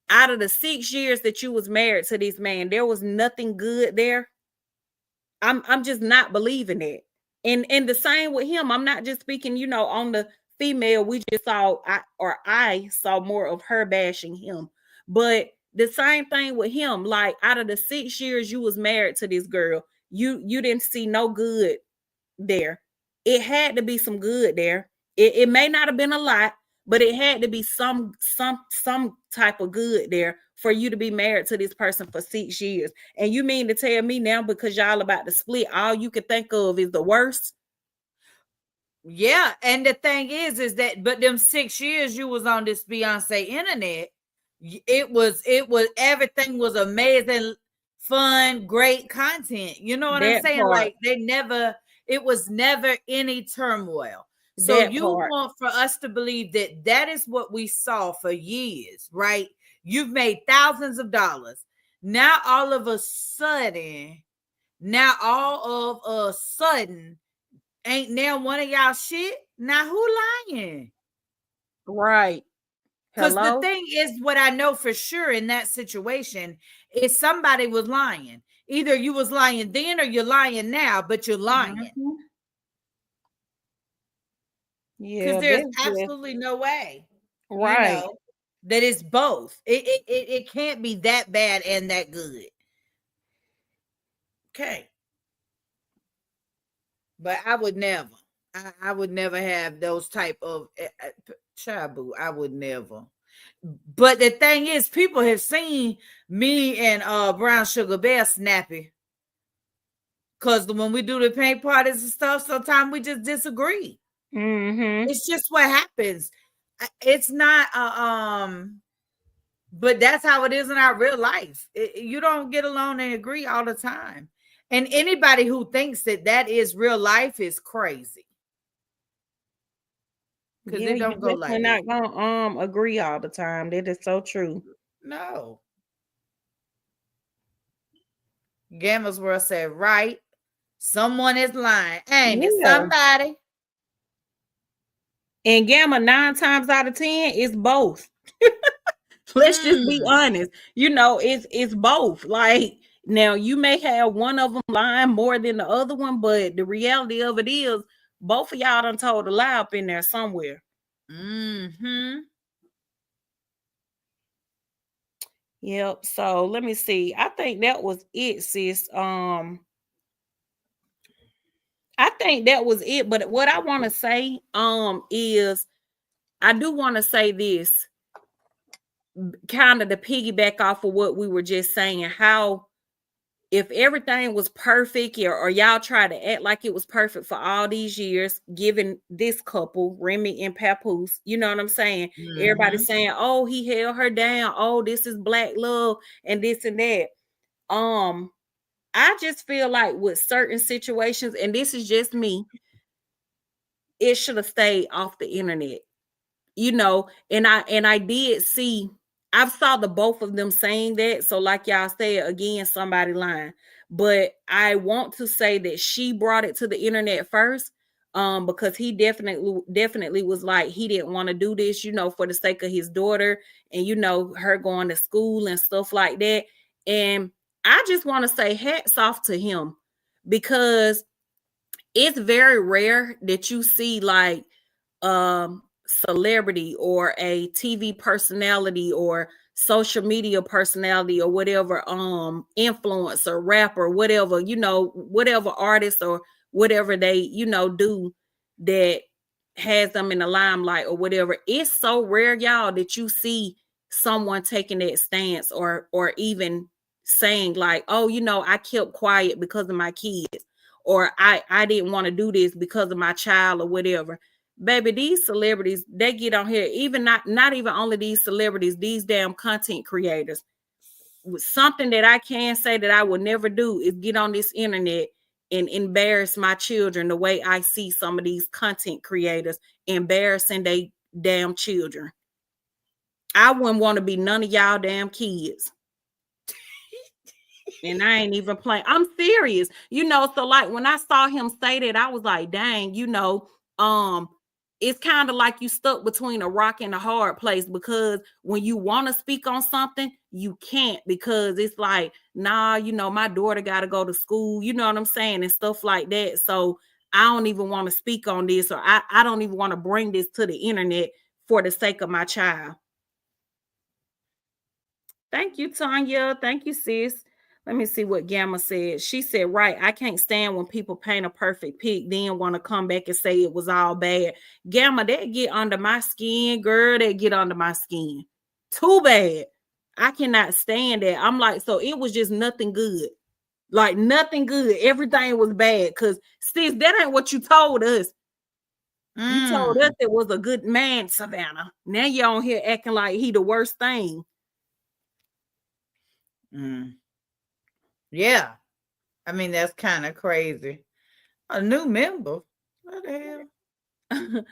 out of the 6 years that you was married to this man, there was nothing good there? I'm just not believing it. And the same with him. I'm not just speaking, on the female. We just saw, I saw more of her bashing him. But the same thing with him. Like, out of the 6 years you was married to this girl, you didn't see no good there. It had to be some good there. It may not have been a lot, but it had to be some type of good there for you to be married to this person for 6 years. And you mean to tell me now, because y'all about to split, all you can think of is the worst? Yeah, and the thing is that, but them 6 years you was on this Beyonce internet, it was everything was amazing, fun, great content. You know what I'm That saying? part. Like, it was never any turmoil. So That you part. want for us to believe that that is what we saw for years, right? You've made thousands of dollars. Now all of a sudden, ain't now one of y'all shit? Now who lying? Right. Because the Hello? thing is, what I know for sure in that situation is somebody was lying. Either you was lying then or you're lying now, but you're lying. Mhm. Because Yeah, there's that's just absolutely no way, right. that it's both. It can't be that bad and that good. Okay. But I would never. I would never have those type of chabu. I would never. But the thing is, people have seen me and Brown Sugar Bear snappy. Cause when we do the paint parties and stuff, sometimes we just disagree. Mm-hmm. It's just what happens. It's not but that's how it is in our real life. You don't get along and agree all the time. And anybody who thinks that that is real life is crazy. Because Yeah, it you don't go definitely like that. not gonna agree all the time. That is so true. No. Gamma's World said, right. Someone is lying. Ain't it Yeah. somebody? And Gamma, 9 times out of 10, is both. Let's just be Mm. honest. It's both. Like, now you may have one of them lying more than the other one, but the reality of it is both of y'all done told a lie up in there somewhere. Mm-hmm. Yep. So let me see. I think that was it, sis. I think that was it. But what I want to say is, I do want to say this, kind of to piggyback off of what we were just saying, how if everything was perfect, or y'all try to act like it was perfect for all these years, given this couple, Remy and Papoose, you know what I'm saying? Everybody's saying, oh, he held her down. Oh, this is black love and this and that. I just feel like with certain situations, and this is just me, it should have stayed off the internet. And I did see, I've saw the both of them saying that. So like y'all said, again, somebody lying. But I want to say that she brought it to the internet first, because he definitely was like, he didn't want to do this, for the sake of his daughter, and her going to school and stuff like that. And I just want to say hats off to him, because it's very rare that you see like celebrity or a TV personality or social media personality or whatever, influencer, rapper, whatever, whatever artist or whatever they, do, that has them in the limelight or whatever. It's so rare, y'all, that you see someone taking that stance, or even saying like, oh, I kept quiet because of my kids, or I didn't want to do this because of my child or whatever. Baby, these celebrities, they get on here, even not even only these celebrities, these damn content creators. Something that I can say that I would never do is get on this internet and embarrass my children the way I see some of these content creators embarrassing they damn children. I wouldn't want to be none of y'all damn kids. And I ain't even playing. I'm serious. So like when I saw him say that, I was like, dang, it's kind of like you stuck between a rock and a hard place, because when you want to speak on something, you can't, because it's like, nah, my daughter got to go to school, you know what I'm saying, and stuff like that. So I don't even want to speak on this, or I don't even want to bring this to the internet for the sake of my child. Thank you, Tanya. Thank you, sis. Let me see what Gamma said. She said, right, I can't stand when people paint a perfect pic, then want to come back and say it was all bad. Gamma, that get under my skin, girl, that get under my skin. Too bad. I cannot stand that. I'm like, so it was just nothing good. Like nothing good. Everything was bad. Because, sis, that ain't what you told us. You told us it was a good man, Savannah. Now you're on here acting like he the worst thing. Yeah. I mean, that's kind of crazy. A new member. What the hell?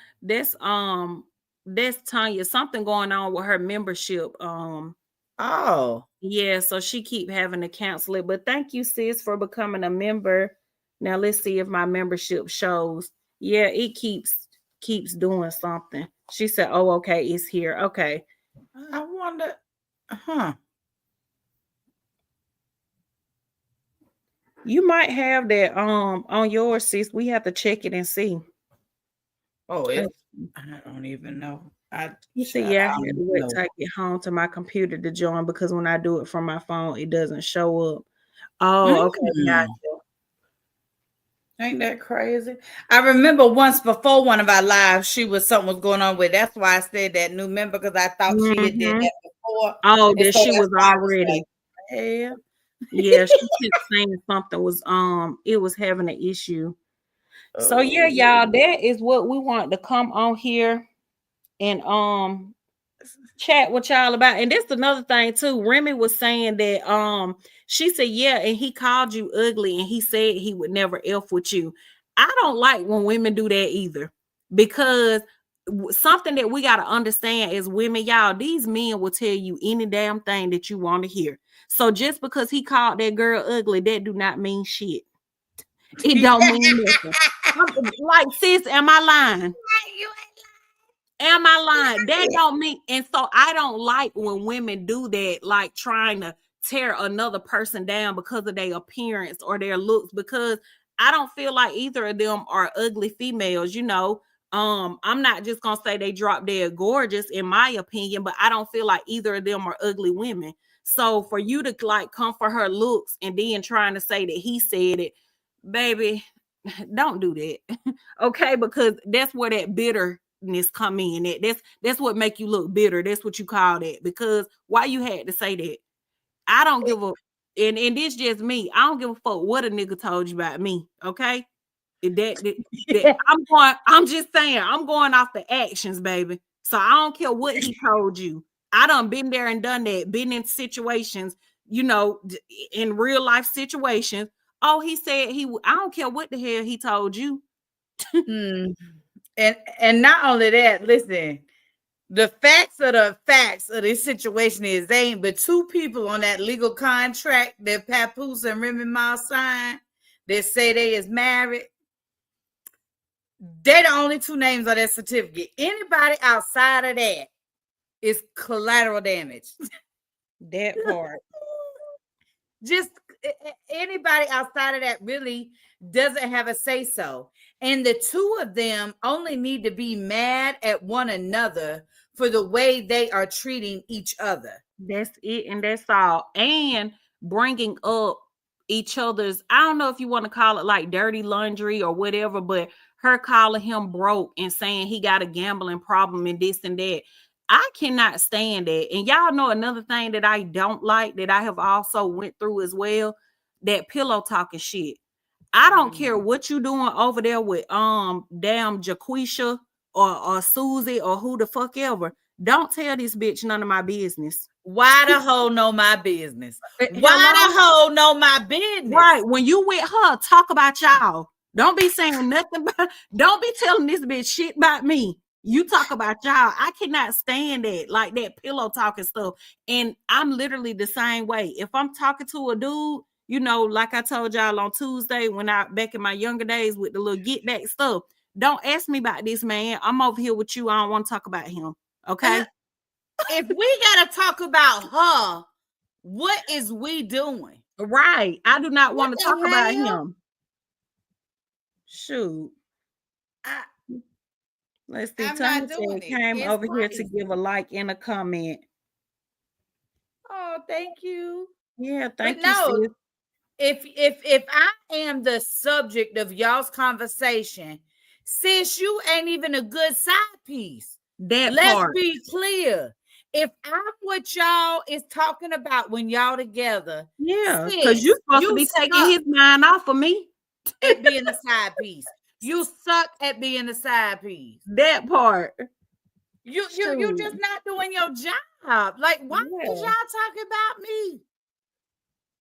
That's Tanya. Something going on with her membership. Oh. Yeah, so she keep having to cancel it. But thank you, sis, for becoming a member. Now let's see if my membership shows. Yeah, it keeps doing something. She said, oh, okay, it's here. Okay. I wonder, You might have that on yours, sis. We have to check it and see. Oh, I don't even know. You see, yeah, I had to wait till I get home to my computer to join, because when I do it from my phone, it doesn't show up. Oh, okay, gotcha. Ain't that crazy? I remember once before one of our lives, something was going on with. That's why I said that new member, because I thought she had did that before. Oh, that she was already. Yeah. Yeah, she kept saying something was it was having an issue. So yeah, y'all, that is what we want to come on here and chat with y'all about. And that's another thing too. Remy was saying that she said, yeah, and he called you ugly and he said he would never F with you. I don't like when women do that either, because something that we got to understand as women, y'all, these men will tell you any damn thing that you want to hear. So just because he called that girl ugly, that do not mean shit. It don't mean nothing. Like, sis, am I lying? Am I lying? That don't mean. And so I don't like when women do that, like trying to tear another person down because of their appearance or their looks, because I don't feel like either of them are ugly females. I'm not just gonna say they drop dead gorgeous, in my opinion, but I don't feel like either of them are ugly women. So for you to like come for her looks and then trying to say that he said it, baby, don't do that. Okay, because that's where that bitterness come in. That's what make you look bitter. That's what you call that. Because why you had to say that? I don't give a and this just me. I don't give a fuck what a nigga told you about me. Okay. I'm just saying, I'm going off the actions, baby. So I don't care what he told you. I done been there and done that, been in situations, in real life situations. Oh, he said I don't care what the hell he told you. And not only that, listen, the facts of this situation is they ain't but two people on that legal contract that Papoose and Remy Ma signed that say they is married. They're the only two names on that certificate. Anybody outside of that is collateral damage. That part. Just anybody outside of that really doesn't have a say so. And the two of them only need to be mad at one another for the way they are treating each other. That's it, and that's all. And bringing up each other's, I don't know if you want to call it like dirty laundry or whatever, but her calling him broke and saying he got a gambling problem and this and that. I cannot stand that. And y'all know another thing that I don't like that I have also went through as well, that pillow talking shit. I don't care what you doing over there with damn Jaquisha or Susie or who the fuck ever. Don't tell this bitch none of my business. Why the hoe know my business? Why the hoe know my business? Right. When you with her, talk about y'all. Don't be saying nothing about, don't be telling this bitch shit about me. You talk about y'all. I cannot stand that, like that pillow talking stuff. And I'm literally the same way. If I'm talking to a dude, like I told y'all on Tuesday when I back in my younger days with the little get back stuff, don't ask me about this man. I'm over here with you. I don't want to talk about him. Okay. If we gotta talk about her, what is we doing? Right. I do not want to talk about him. Shoot. Let's see. Tony said came over here to give a like and a comment. Oh, thank you. Yeah, thank you. Sis. If I am the subject of y'all's conversation, sis, you ain't even a good side piece. Let's be clear. If I'm what y'all is talking about when y'all together, yeah, because you're supposed to be taking his mind off of me at being a side piece. You suck at being a side piece. That part. You just not doing your job. Like, why is y'all talking about me?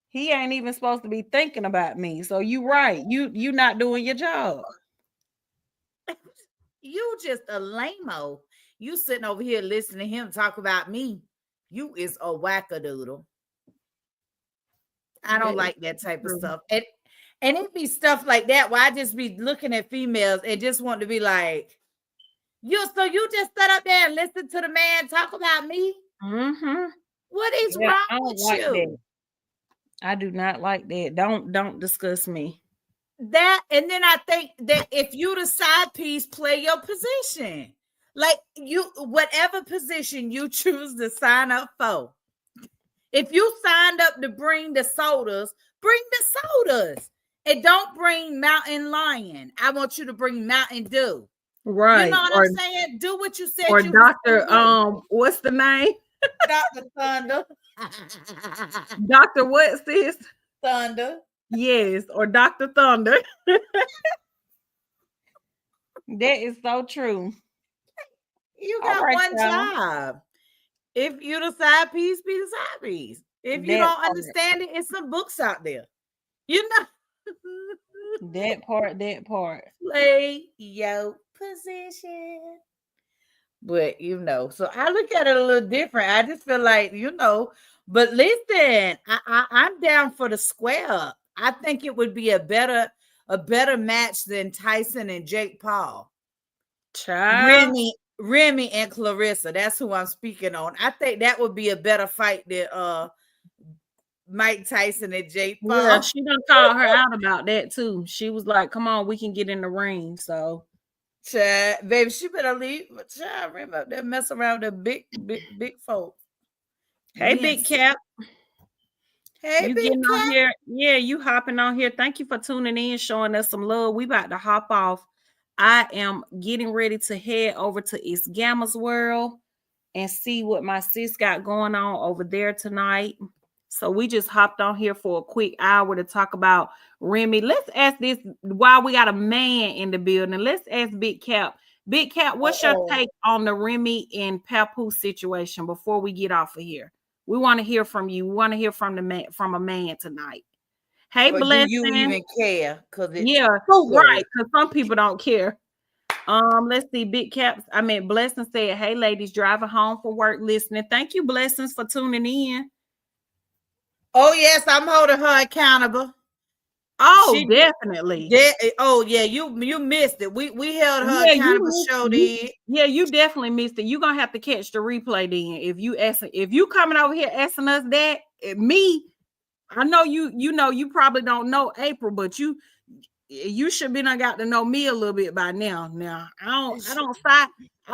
He ain't even supposed to be thinking about me. So you right. You not doing your job. You just a lame-o. You sitting over here listening to him talk about me. You is a wackadoodle. I don't like that type of stuff. And it be stuff like that where I just be looking at females and just want to be like, so you just sit up there and listen to the man talk about me? Mm-hmm. What is wrong with you? That. I do not like that. Don't discuss me. That, and then I think that if you the side piece, play your position. Like whatever position you choose to sign up for. If you signed up to bring the sodas, bring the sodas. And don't bring Mountain Lion. I want you to bring Mountain Dew. Right. You know what I'm saying? Do what you said. Or Dr. What's the name? Dr. Thunder. Dr. what, sis? Thunder. Yes, or Dr. Thunder. That is so true. You got one job. If you the side piece, be the side piece. If you don't understand it, it's some books out there. You know. That part. Play your position. But so I look at it a little different. I just feel like, but listen, I'm down for the square up. I think it would be a better match than Tyson and Jake Paul. Child. Remy and Clarissa. That's who I'm speaking on. I think that would be a better fight than Mike Tyson and Jake Paul. Yeah, she done called her out about that too. She was like, "Come on, we can get in the ring." So, child, baby, she better leave. Child, Remy up there mess around with the big folk. Hey, Big Cap. Hey, you getting on here? Yeah, you hopping on here. Thank you for tuning in, showing us some love. We about to hop off. I am getting ready to head over to It's Gamma's World and see what my sis got going on over there tonight. So we just hopped on here for a quick hour to talk about Remy. Let's ask this while we got a man in the building. Let's ask Big Cap. Big Cap, what's your take on the Remy and Papoose situation before we get off of here? We want to hear from you. We want to hear from the man, from a man tonight. Hey, Or Blessing. do you even care? Yeah, right. Because some people don't care. Let's see. Big Caps. I mean, Blessing said, "Hey, ladies, driving home from work, listening. Thank you, Blessings, for tuning in." Oh yes, I'm holding her accountable. Oh, definitely. Oh yeah, you missed it. We held her accountable. Yeah, you definitely missed it. You're gonna have to catch the replay then. If you coming over here asking us that, me, I know you probably don't know April, but you should be done got to know me a little bit by now. Now I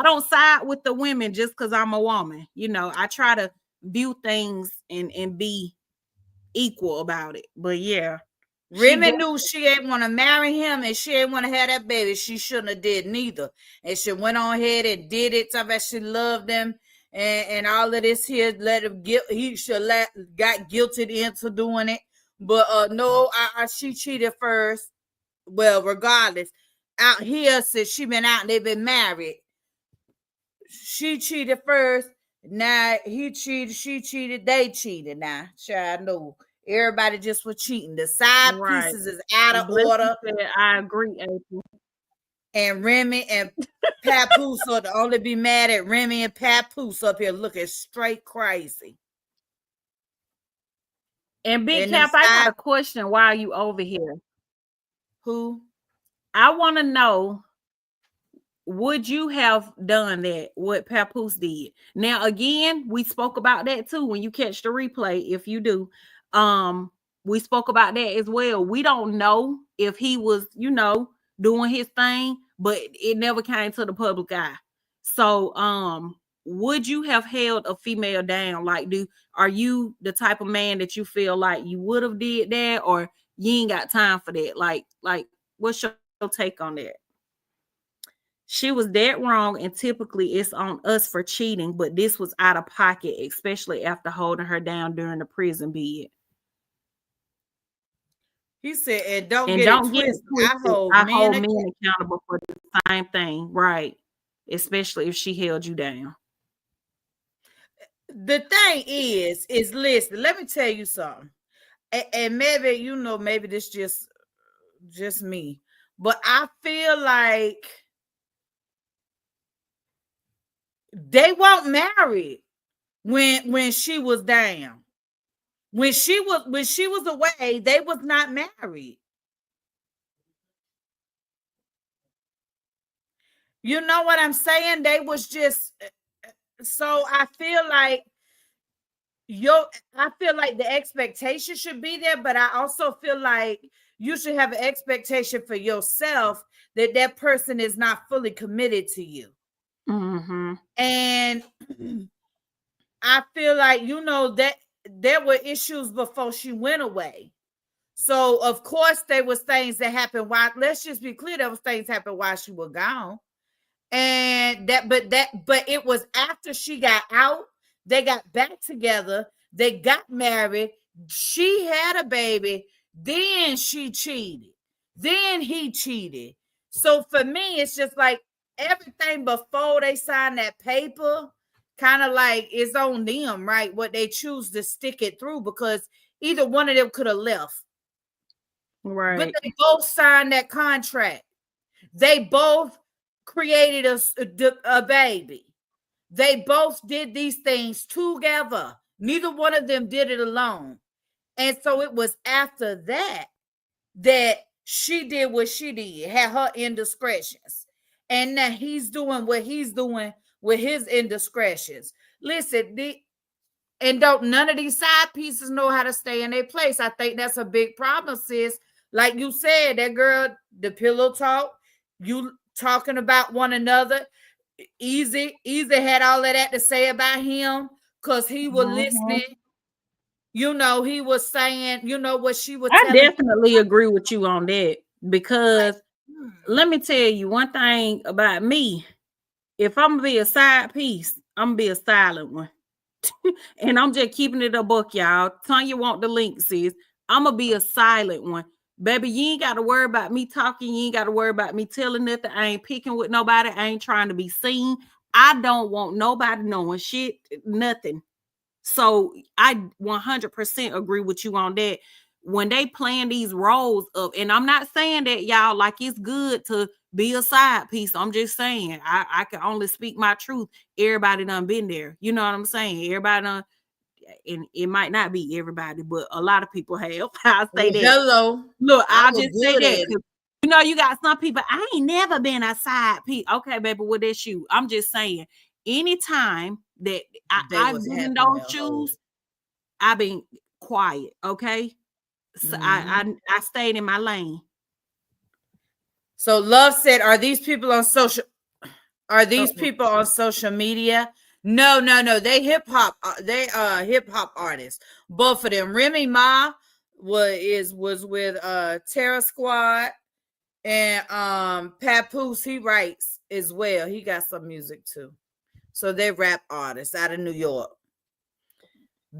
don't side with the women just because I'm a woman. I try to view things and be equal about it. But yeah. Remy knew she ain't want to marry him and she ain't want to have that baby. She shouldn't have did neither. And she went on ahead and did it. Talking about she loved him and all of this here. He should got guilted into doing it. But no, she cheated first. Well, regardless, out here since she been out and they've been married, she cheated first. Now he cheated, she cheated, they cheated. Now, child, no. Everybody just was cheating. The side pieces is out of order. I agree, April. And Remy and Papoose are to only be mad at Remy and Papoose up here looking straight crazy. And Big Cap, I got a question while you over here. Who? I want to know, would you have done that, what Papoose did? Now, again, we spoke about that too when you catch the replay, if you do. We spoke about that as well. We don't know if he was, doing his thing, but it never came to the public eye. So, would you have held a female down? Like, are you the type of man that you feel like you would have did that, or you ain't got time for that? Like, what's your take on that? She was dead wrong, and typically it's on us for cheating, but this was out of pocket, especially after holding her down during the prison bid. He said, and don't get it twisted. I hold men accountable for the same thing, right? Especially if she held you down. The thing is listen, let me tell you something. And maybe, maybe this just me, but I feel like they weren't married when she was down. When she was away, they was not married. You know what I'm saying? They was just, so I feel like the expectation should be there, but I also feel like you should have an expectation for yourself that person is not fully committed to you. Mm-hmm. And I feel like, that there were issues before she went away. So of course there was things that happened while, let's just be clear, there was things happened while she was gone. And but it was after she got out, they got back together, they got married, she had a baby, then she cheated, then he cheated. So for me, it's just like everything before they signed that paper, kind of like it's on them, right? What they choose to stick it through, because either one of them could have left. Right. But they both signed that contract. They both created a baby. They both did these things together. Neither one of them did it alone. And so it was after that she did what she did, had her indiscretions. And now he's doing what he's doing with his indiscretions. Listen, don't none of these side pieces know how to stay in their place. I think that's a big problem, sis. Like you said, that girl, the pillow talk, you talking about one another. Easy had all of that to say about him because he was listening. He was saying, what she was telling. I definitely agree with you on that, because let me tell you one thing about me. If I'm gonna be a side piece, I'm gonna be a silent one. And I'm just keeping it a book, y'all. Tanya want the link, sis. I'm gonna be a silent one. Baby, you ain't got to worry about me talking. You ain't got to worry about me telling nothing. I ain't picking with nobody. I ain't trying to be seen. I don't want nobody knowing shit, nothing. So I 100% agree with you on that. When they playing these roles of, and I'm not saying that y'all like it's good to be a side piece. I'm just saying I can only speak my truth. Everybody done been there. You know what I'm saying? Everybody done, and it might not be everybody, but a lot of people have. I'll say that. Hello. Look, I I'll was just say good that. at it. You know, you got some people, I ain't never been a side piece. Okay, baby, what that's you. I'm just saying, anytime that They I've was been in happy in those their hole. shoes, I've been quiet. Okay. So I stayed in my lane. So Love said, are these people on social media? No. They hip hop. They hip hop artists. Both of them. Remy Ma was with Terror Squad, and Papoose, he writes as well. He got some music too. So they're rap artists out of New York.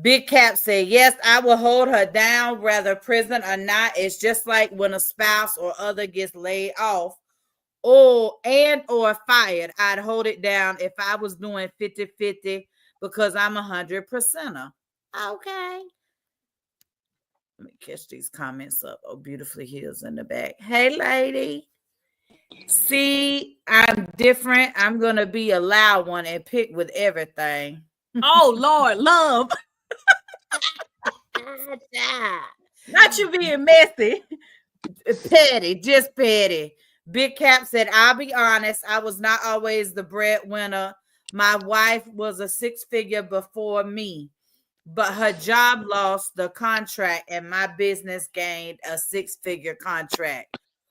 Big Cap said, yes, I will hold her down, whether prison or not. It's just like when a spouse or other gets laid off or fired. I'd hold it down if I was doing 50-50 because I'm 100%er. Okay. Let me catch these comments up. Oh, beautifully heels in the back. Hey, lady. See, I'm different. I'm going to be a loud one and pick with everything. Oh, Lord, Love. Not you being messy. Petty, just petty. Big Cap said, I'll be honest, I was not always the breadwinner. My wife was a 6-figure before me, but her job lost the contract and my business gained a 6-figure contract.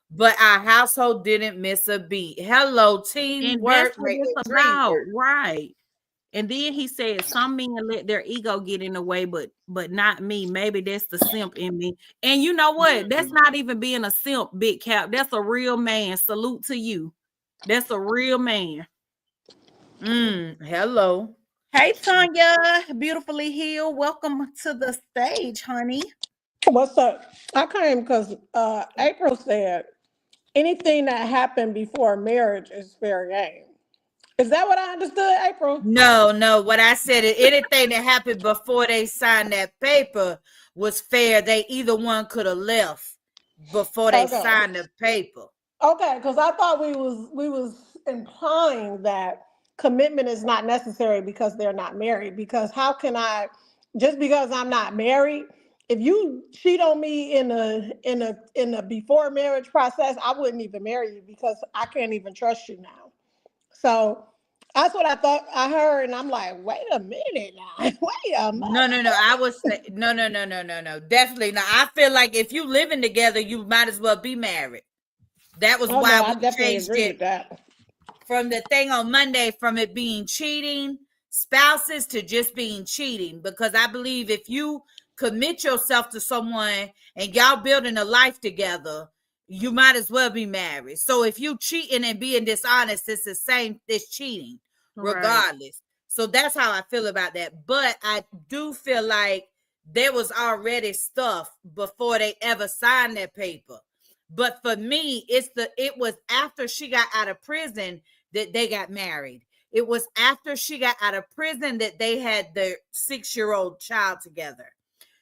But our household didn't miss a beat. Hello, And that's teamwork what make it's the dream about, work. right? And then he said, some men let their ego get in the way, but not me. Maybe that's the simp in me. And you know what? That's not even being a simp, Big Cap. That's a real man. Salute to you. That's a real man. Hello. Hey, Tanya, beautifully healed. Welcome to the stage, honey. What's up? I came because April said anything that happened before marriage is fair game. Is that what I understood, April? No. What I said is anything that happened before they signed that paper was fair. They either one could have left before they Okay. signed the paper. Okay, because I thought we was implying that commitment is not necessary because they're not married. Because how can I, just because I'm not married, if you cheat on me in a before marriage process, I wouldn't even marry you because I can't even trust you now. So that's what I thought I heard, and I'm like, wait a minute now, wait a minute. No. I was no. Definitely not. I feel like if you living together, you might as well be married. That was Oh no, why I we definitely changed agree it with that. from the thing on Monday, from it being cheating spouses to just being cheating. Because I believe if you commit yourself to someone and y'all building a life together, you might as well be married. So if you cheating and being dishonest, it's the same, it's cheating, Right. regardless. So that's how I feel about that. But I do feel like there was already stuff before they ever signed that paper. But for me, it was after she got out of prison that they got married. It was after she got out of prison that they had their 6-year-old child together.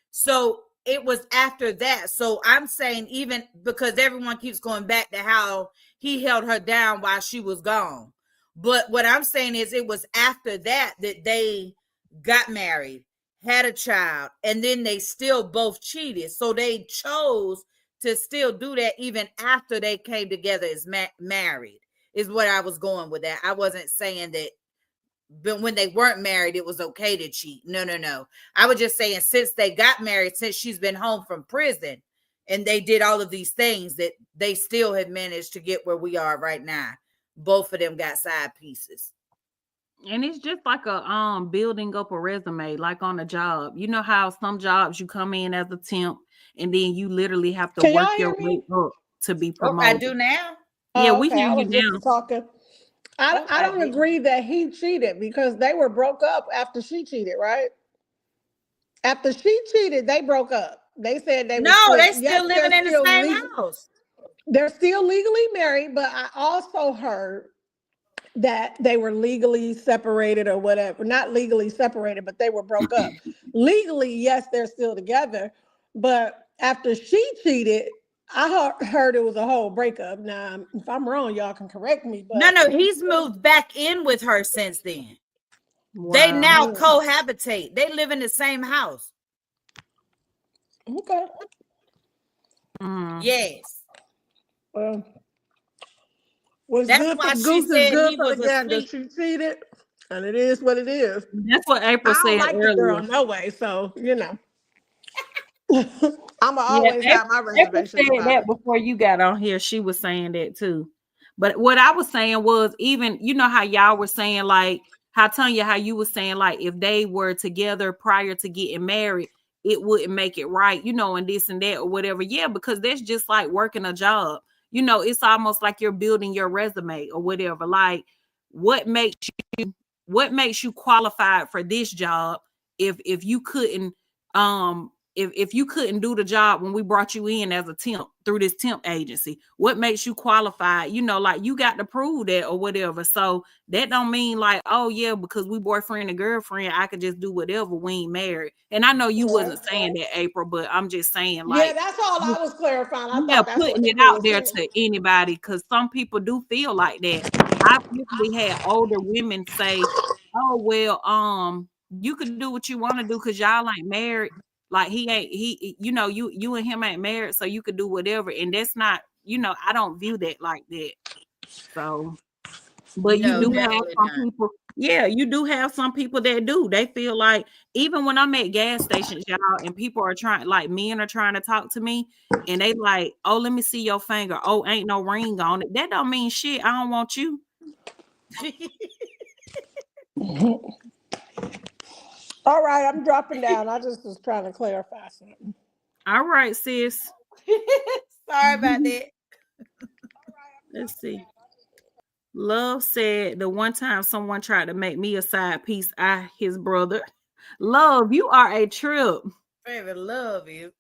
So it was after that. So I'm saying, even because everyone keeps going back to how he held her down while she was gone. But what I'm saying is it was after that that they got married, had a child, and then they still both cheated. So they chose to still do that even after they came together as married, is what I was going with that. I wasn't saying that but when they weren't married, it was okay to cheat. No. I was just saying, since they got married, since she's been home from prison and they did all of these things, that they still had managed to get where we are right now. Both of them got side pieces. And it's just like a building up a resume, like on a job. You know how some jobs you come in as a temp and then you literally have to Can y'all work your hear way me? up to be Oh, I promoted. do now. Yeah, Oh, we okay. hear I you was just now. talking. I don't agree that he cheated because they were broke up after she cheated, right? After she cheated, they broke up. They said they were No, split. they Yes, still living in the same house. they're still legally married, but I also heard that they were legally separated or whatever. Not legally separated, but they were broke up. Legally, yes, they're still together. But after she cheated, heard it was a whole breakup. Now, if I'm wrong, y'all can correct me. No, But he's moved back in with her since then. Wow. They now cohabitate. They live in the same house. okay. Yes. What's That's good for why the she goose is said good he for the was gander. asleep. She cheated, and it is what it is. That's what April I don't said like the earlier. girl no way, so you know. I'ma Yeah, always have my April reservations said about that it. before you got on here. She was saying that too. But what I was saying was, even you know how y'all were saying, like how Tanya, how you were saying, like if they were together prior to getting married, it wouldn't make it right, you know, and this and that or whatever. Yeah, because that's just like working a job. You know, it's almost like you're building your resume or whatever. Like, what makes what makes you qualified for this job if you couldn't if you couldn't do the job when we brought you in as a temp through this temp agency, what makes you qualified? You know, like you got to prove that or whatever. So that don't mean like, oh yeah, because we boyfriend and girlfriend, I could just do whatever. We ain't married. And I know you wasn't saying that, April, but I'm just saying, Yeah, like, that's all I was clarifying. I yeah, thought that's what putting it April out was there saying. to anybody, because some people do feel like that. I've usually had older women say, "Oh well, you can do what you want to do because y'all ain't married. Like you know, you and him ain't married, so you could do whatever." And that's not, you know, I don't view that like that. So, but you No, do have definitely some not. people, yeah, you do have some people that do. They feel like, even when I'm at gas stations, y'all, and people are trying, like men are trying to talk to me, and they like, oh, let me see your finger. Oh, ain't no ring on it. That don't mean shit. I don't want you. All right, I'm dropping down. I just was trying to clarify something. All right, sis. Sorry about that. Let's see. Love said the one time someone tried to make me a side piece, his brother. Love, you are a trip. Favorite love is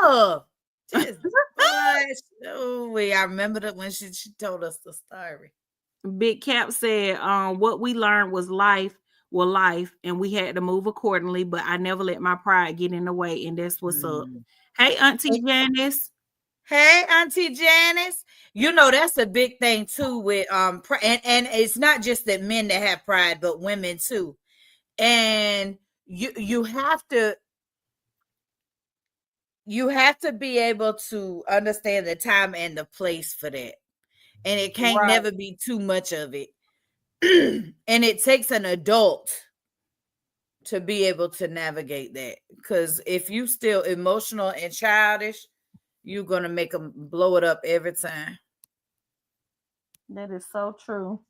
love. Just oh wait, I remember that when she told us the story. Big Cap said, what we learned was life, and we had to move accordingly, but I never let my pride get in the way, and that's what's up. Hey, Auntie Janice. Hey, Auntie Janice. You know, that's a big thing too with and it's not just that men that have pride, but women too. And you have to be able to understand the time and the place for that. And it can't Right. never be too much of it. And it takes an adult to be able to navigate that. Because if you still emotional and childish, you're gonna make them blow it up every time. That is so true.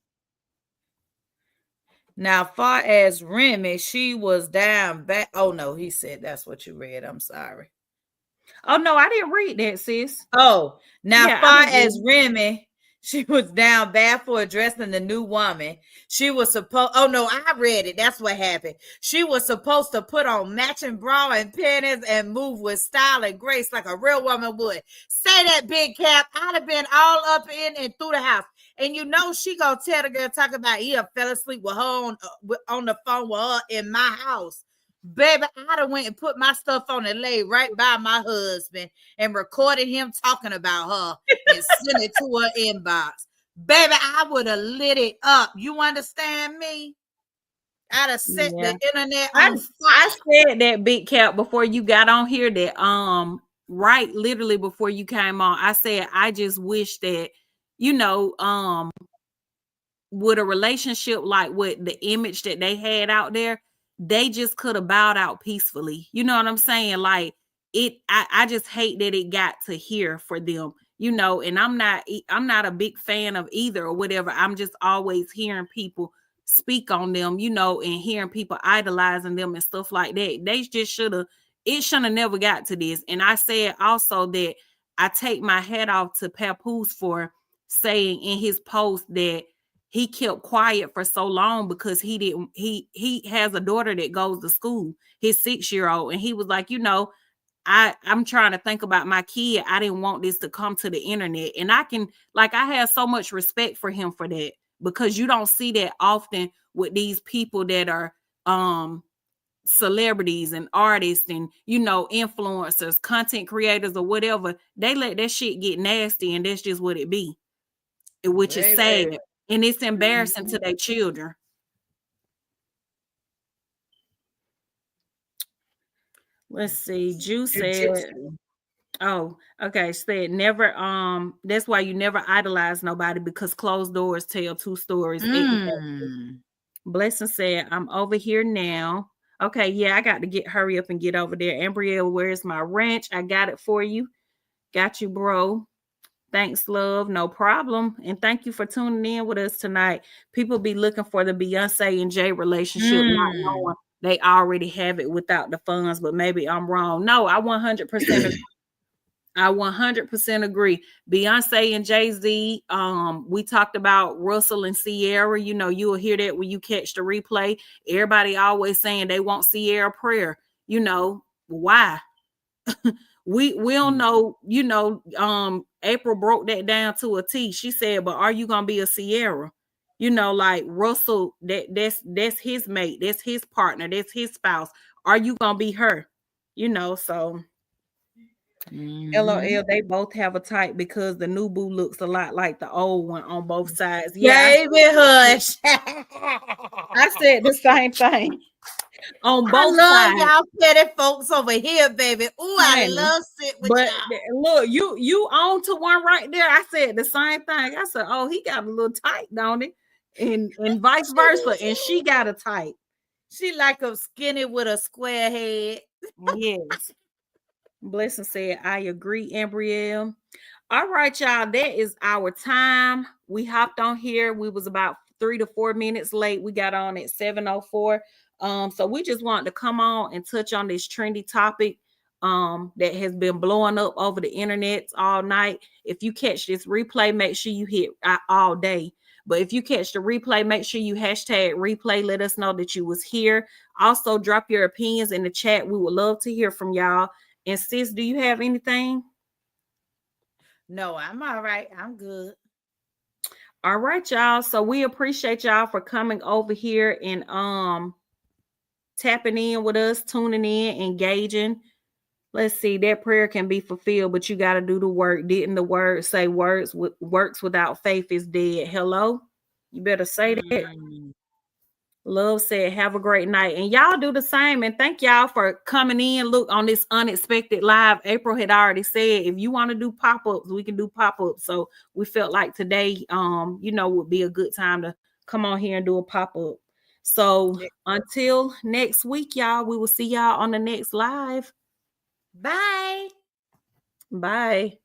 Now, far as Remy, she was down back. Oh no, he said that's what you read. I'm sorry. Oh no, I didn't read that, sis. Oh, now Yeah, far as Remy, she was down bad for addressing the new woman. She was supposed, oh no, I read it. That's what happened. She was supposed to put on matching bra and panties and move with style and grace like a real woman would. Say that, Big Cap. I'd have been all up in and through the house. And you know she gonna tell the girl, talk about he fell asleep with her on the phone with her in my house. Baby, I'd have went and put my stuff on and lay right by my husband and recorded him talking about her and sent it to her inbox. Baby, I would have lit it up. You understand me? I'd have set the internet on fire. I said that, Big Cap, before you got on here, that right, literally before you came on, I said I just wish that, you know, with a relationship like with the image that they had out there, they just could have bowed out peacefully. You know what I'm saying? Like I just hate that it got to here for them, you know, and I'm not a big fan of either or whatever. I'm just always hearing people speak on them, you know, and hearing people idolizing them and stuff like that. They just it should have never got to this. And I said also that I take my hat off to Papoose for saying in his post that he kept quiet for so long because he has a daughter that goes to school, his 6-year-old, and he was like, I'm trying to think about my kid. I didn't want this to come to the internet. And I have so much respect for him for that, because you don't see that often with these people that are celebrities and artists and influencers, content creators or whatever. They let that shit get nasty, and that's just what it be. Which is sad. And it's embarrassing to their children. Let's see. Juice said, oh, okay. Said never. That's why you never idolize nobody, because closed doors tell two stories. Blessing said, I'm over here now. Okay, yeah, I got to hurry up and get over there. Ambrielle, where's my wrench? I got it for you. Got you, bro. Thanks, love. No problem. And thank you for tuning in with us tonight. People be looking for the Beyonce and Jay relationship, not knowing they already have it without the funds, but maybe I'm wrong. No, I 100% agree. I 100% agree. Beyonce and Jay-Z, we talked about Russell and Ciara. You will hear that when you catch the replay. Everybody always saying they want Ciara prayer. Why? we don't know. April broke that down to a T. She said, but are you gonna be a Ciara? Like Russell, that's his mate, that's his partner, that's his spouse. Are you gonna be her? So LOL, they both have a type, because the new boo looks a lot like the old one on both sides. Yeah, baby, hush. I said the same thing. On both sides. I love y'all petty folks over here, baby. Ooh, I love sitting with y'all. Look, you on to one right there. I said the same thing. I said, oh, he got a little tight, don't he? And vice versa. And she got a tight. She like a skinny with a square head. Yes. Blessing said, I agree, Ambrielle. All right, y'all. That is our time. We hopped on here. We was about 3 to 4 minutes late. We got on at 7:04. So we just wanted to come on and touch on this trendy topic that has been blowing up over the internet all night. If you catch this replay, make sure you hit all day. But if you catch the replay, make sure you hashtag replay. Let us know that you was here. Also, drop your opinions in the chat. We would love to hear from y'all. And sis, do you have anything? No, I'm all right. I'm good. All right, y'all. So we appreciate y'all for coming over here and tapping in with us, tuning in, engaging. Let's see, that prayer can be fulfilled, but you got to do the work. Didn't the word say works without faith is dead? Hello? You better say that. Love said, have a great night. And y'all do the same. And thank y'all for coming in. Look, on this unexpected live, April had already said, if you want to do pop-ups, we can do pop-ups. So we felt like today, would be a good time to come on here and do a pop-up. So until next week, y'all, we will see y'all on the next live. Bye. Bye.